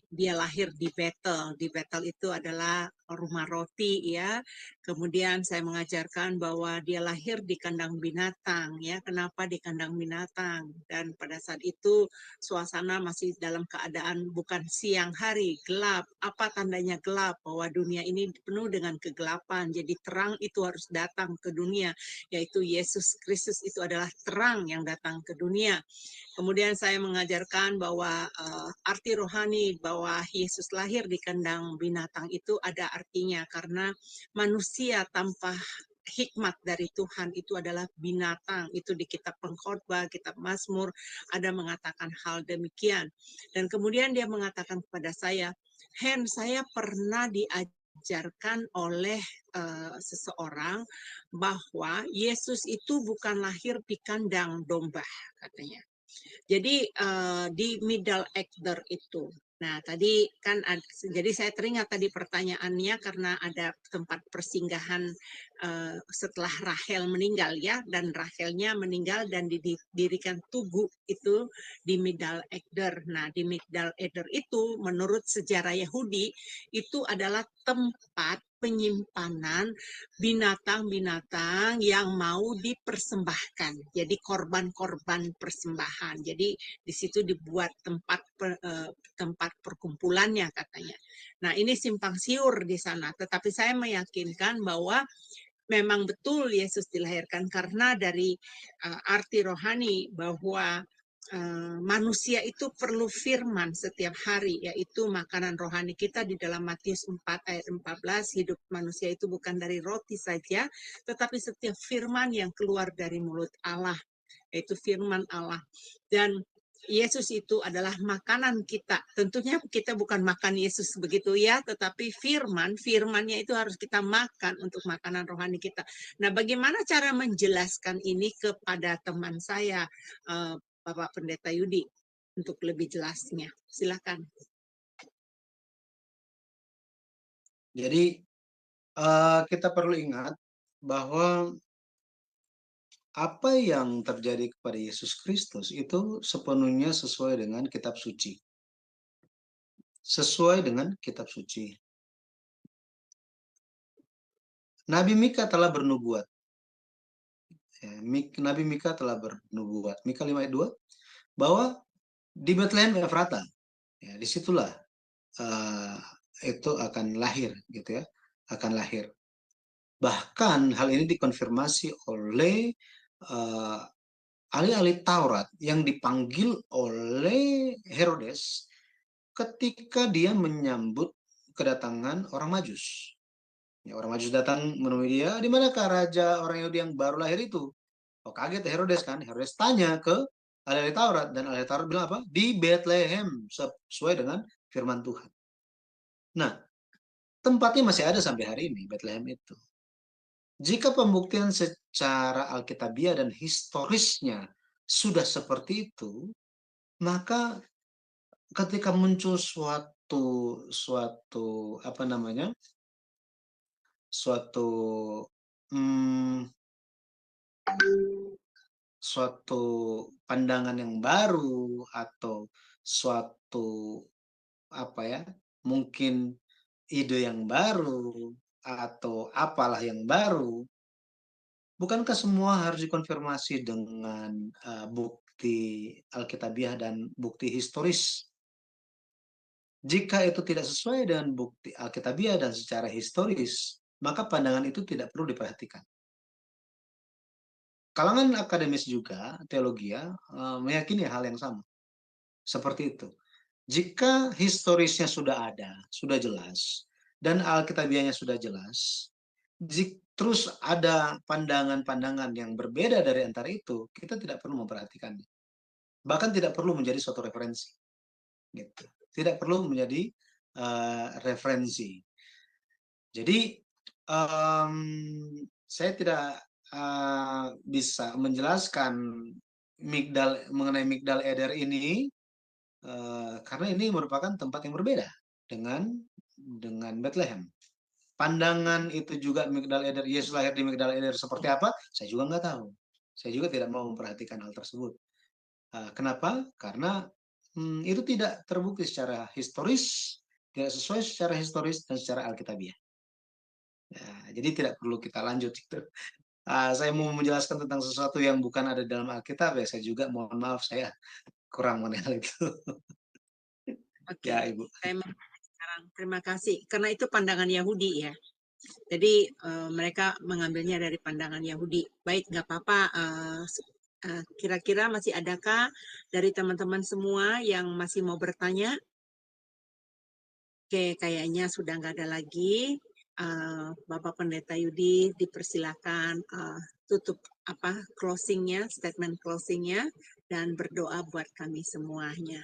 dia lahir di Betel. Di Betel itu adalah rumah roti ya. Kemudian saya mengajarkan bahwa dia lahir di kandang binatang ya. Kenapa di kandang binatang? Dan pada saat itu suasana masih dalam keadaan bukan siang hari, gelap. Apa tandanya gelap? Bahwa dunia ini penuh dengan kegelapan. Jadi terang itu harus datang ke dunia, yaitu Yesus Kristus itu adalah terang yang datang ke dunia. Kemudian saya mengajarkan bahwa arti rohani bahwa Yesus lahir di kandang binatang itu ada artinya karena manusia tanpa hikmat dari Tuhan itu adalah binatang. Itu di kitab Pengkhotbah, kitab Mazmur ada mengatakan hal demikian. Dan kemudian dia mengatakan kepada saya, Hen, saya pernah diajarkan oleh seseorang bahwa Yesus itu bukan lahir di kandang domba, katanya. Jadi di middle actor itu. Nah, tadi kan jadi saya teringat tadi pertanyaannya karena ada tempat persinggahan setelah Rahel meninggal ya, dan Rahelnya meninggal dan didirikan tugu itu di middle actor. Nah, di middle actor itu menurut sejarah Yahudi itu adalah tempat penyimpanan binatang-binatang yang mau dipersembahkan. Jadi korban-korban persembahan. Jadi di situ dibuat tempat perkumpulannya katanya. Nah, ini simpang siur di sana, tetapi saya meyakinkan bahwa memang betul Yesus dilahirkan karena dari arti rohani bahwa manusia itu perlu firman setiap hari, yaitu makanan rohani kita di dalam Matius 4 ayat 14, hidup manusia itu bukan dari roti saja, tetapi setiap firman yang keluar dari mulut Allah, yaitu firman Allah. Dan Yesus itu adalah makanan kita. Tentunya kita bukan makan Yesus begitu ya, tetapi firmannya itu harus kita makan untuk makanan rohani kita. Nah, bagaimana cara menjelaskan ini kepada teman saya, Bapak Pendeta Yudi, untuk lebih jelasnya? Silakan. Jadi kita perlu ingat bahwa apa yang terjadi kepada Yesus Kristus itu sepenuhnya sesuai dengan kitab suci. Sesuai dengan kitab suci. Nabi Mika telah bernubuat. Ya, Nabi Mika telah bernubuat. Mika 5 ayat 2 bahwa di Bethlehem Efrata, ya, disitulah itu akan lahir, gitu ya, akan lahir. Bahkan hal ini dikonfirmasi oleh ahli-ahli Taurat yang dipanggil oleh Herodes ketika dia menyambut kedatangan orang Majus. Ya, orang Majus datang menemui dia, di manakah raja orang Yahudi yang baru lahir itu? Oh, kaget Herodes kan? Herodes tanya ke ahli Taurat, dan ahli Taurat bilang apa? Di Bethlehem, sesuai dengan firman Tuhan. Nah, tempatnya masih ada sampai hari ini, Bethlehem itu. Jika pembuktian secara alkitabiah dan historisnya sudah seperti itu, maka ketika muncul suatu apa namanya, suatu hmm, suatu pandangan yang baru atau suatu apa ya, mungkin ide yang baru atau apalah yang baru, bukankah semua harus dikonfirmasi dengan bukti alkitabiah dan bukti historis? Jika itu tidak sesuai dengan bukti alkitabiah dan secara historis, maka pandangan itu tidak perlu diperhatikan. Kalangan akademis juga, teologi ya, meyakini hal yang sama. Seperti itu. Jika historisnya sudah ada, sudah jelas, dan alkitabiahnya sudah jelas, terus ada pandangan-pandangan yang berbeda dari antara itu, kita tidak perlu memperhatikannya. Bahkan tidak perlu menjadi suatu referensi. Gitu. Tidak perlu menjadi referensi. Jadi saya tidak bisa menjelaskan mengenai Migdal Eder ini karena ini merupakan tempat yang berbeda dengan Bethlehem. Pandangan itu juga Migdal Eder, Yesus lahir di Migdal Eder seperti apa? Saya juga nggak tahu. Saya juga tidak mau memperhatikan hal tersebut. Kenapa? Karena itu tidak terbukti secara historis, tidak sesuai secara historis dan secara alkitabiah. Jadi tidak perlu kita lanjut. Saya mau menjelaskan tentang sesuatu yang bukan ada dalam Alkitab, ya saya juga mohon maaf, saya kurang mengenal itu. Oke, Ya, Ibu. saya sekarang terima kasih karena itu pandangan Yahudi ya. Jadi mereka mengambilnya dari pandangan Yahudi. Baik, nggak apa-apa. Kira-kira masih adakah dari teman-teman semua yang masih mau bertanya? Oke, kayaknya sudah nggak ada lagi. Bapak Pendeta Yudi dipersilakan tutup closingnya, statement closingnya, dan berdoa buat kami semuanya.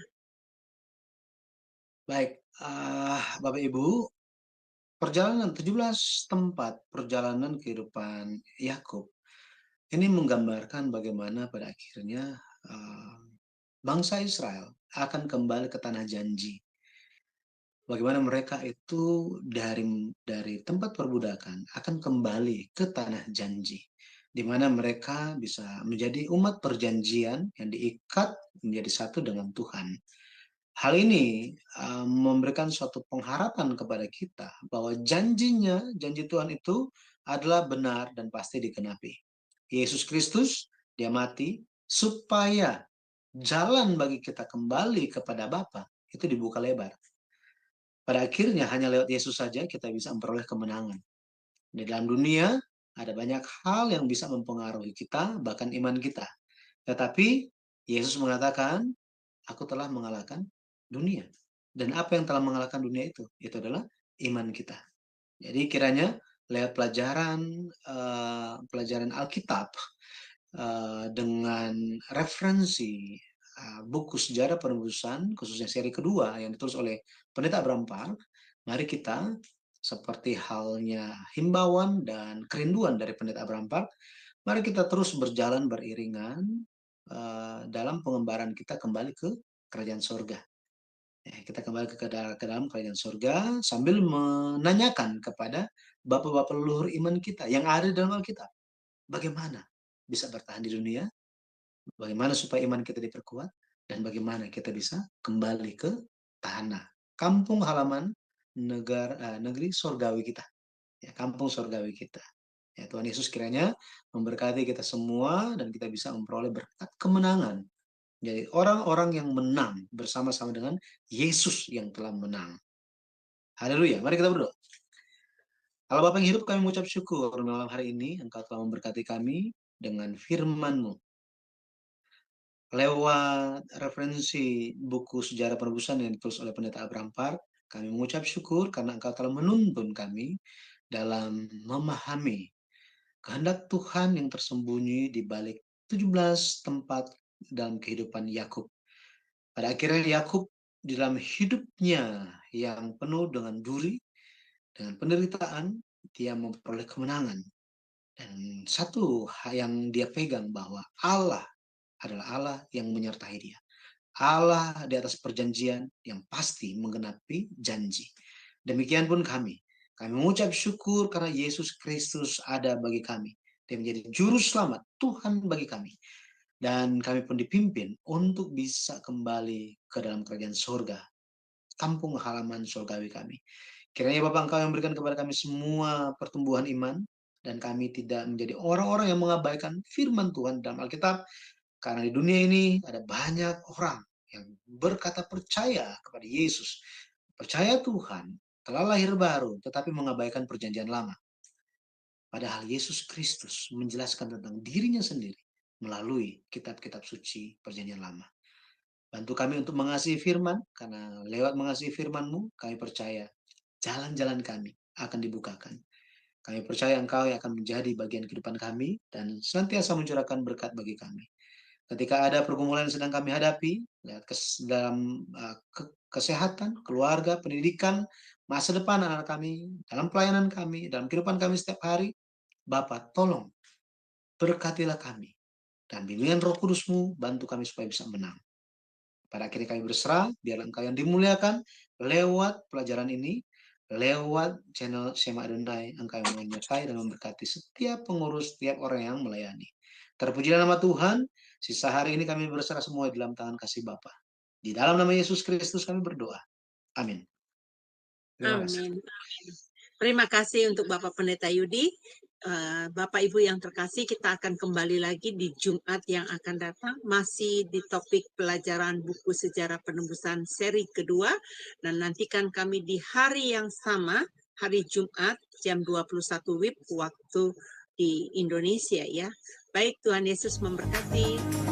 Baik, Bapak Ibu, perjalanan 17 tempat perjalanan kehidupan Yakub ini menggambarkan bagaimana pada akhirnya bangsa Israel akan kembali ke tanah janji. Bagaimana mereka itu dari tempat perbudakan akan kembali ke tanah janji, di mana mereka bisa menjadi umat perjanjian yang diikat menjadi satu dengan Tuhan. Hal ini memberikan suatu pengharapan kepada kita bahwa janji Tuhan itu adalah benar dan pasti dikenapi. Yesus Kristus, dia mati supaya jalan bagi kita kembali kepada Bapa itu dibuka lebar. Pada akhirnya hanya lewat Yesus saja kita bisa memperoleh kemenangan. Di dalam dunia ada banyak hal yang bisa mempengaruhi kita, bahkan iman kita. Tetapi Yesus mengatakan, aku telah mengalahkan dunia. Dan apa yang telah mengalahkan dunia itu? Itu adalah iman kita. Jadi kiranya lewat pelajaran Alkitab dengan referensi buku sejarah penebusan, khususnya seri kedua yang ditulis oleh Pendeta Abraham Park, mari kita seperti halnya himbauan dan kerinduan dari Pendeta Abraham Park, mari kita terus berjalan beriringan dalam pengembaraan kita kembali ke kerajaan surga. Kita kembali ke dalam kerajaan surga sambil menanyakan kepada bapak-bapak leluhur iman kita yang ada di dalam Alkitab, bagaimana bisa bertahan di dunia, bagaimana supaya iman kita diperkuat, dan bagaimana kita bisa kembali ke tanah, kampung halaman, negeri surgawi kita. Ya, kampung surgawi kita. Ya, Tuhan Yesus kiranya memberkati kita semua dan kita bisa memperoleh berkat kemenangan. Jadi orang-orang yang menang bersama-sama dengan Yesus yang telah menang. Haleluya. Mari kita berdoa. Allah Bapa yang hidup, kami mengucap syukur malam hari ini Engkau telah memberkati kami dengan firman-Mu. Lewat referensi buku sejarah penebusan yang ditulis oleh Pendeta Abraham Park, kami mengucap syukur karena Engkau telah menuntun kami dalam memahami kehendak Tuhan yang tersembunyi di balik 17 tempat dalam kehidupan Yakub. Pada akhirnya Yakub di dalam hidupnya yang penuh dengan duri, dengan penderitaan, dia memperoleh kemenangan. Dan satu hal yang dia pegang bahwa Allah adalah Allah yang menyertai dia. Allah di atas perjanjian yang pasti menggenapi janji. Demikian pun kami. Kami mengucap syukur karena Yesus Kristus ada bagi kami. Dia menjadi juru selamat Tuhan bagi kami. Dan kami pun dipimpin untuk bisa kembali ke dalam kerajaan surga. Kampung halaman surgawi kami. Kiranya Bapak Engkau yang berikan kepada kami semua pertumbuhan iman. Dan kami tidak menjadi orang-orang yang mengabaikan firman Tuhan dalam Alkitab. Karena di dunia ini ada banyak orang yang berkata percaya kepada Yesus. Percaya Tuhan telah lahir baru tetapi mengabaikan perjanjian lama. Padahal Yesus Kristus menjelaskan tentang dirinya sendiri melalui kitab-kitab suci perjanjian lama. Bantu kami untuk mengasihi firman, karena lewat mengasihi firman-Mu, kami percaya jalan-jalan kami akan dibukakan. Kami percaya Engkau yang akan menjadi bagian kehidupan kami dan senantiasa mencurahkan berkat bagi kami. Ketika ada pergumulan yang sedang kami hadapi, dalam kesehatan, keluarga, pendidikan, masa depan anak kami, dalam pelayanan kami, dalam kehidupan kami setiap hari, Bapa, tolong berkatilah kami. Dan bimbingan Roh Kudus-Mu bantu kami supaya bisa menang. Pada akhirnya kami berserah, biarlah Engkau yang dimuliakan lewat pelajaran ini, lewat channel Shema Adonai, Engkau yang menyertai dan memberkati setiap pengurus, setiap orang yang melayani. Terpujilah nama Tuhan, sisa hari ini kami berserah semua di dalam tangan kasih Bapa. Di dalam nama Yesus Kristus kami berdoa. Amin. Terima kasih. Amin. Terima kasih untuk Bapak Pendeta Yudi. Bapak Ibu yang terkasih, kita akan kembali lagi di Jumat yang akan datang, masih di topik pelajaran buku sejarah penebusan seri kedua, dan nantikan kami di hari yang sama, hari Jumat jam 21 WIB waktu di Indonesia ya. Baik, Tuhan Yesus memberkati.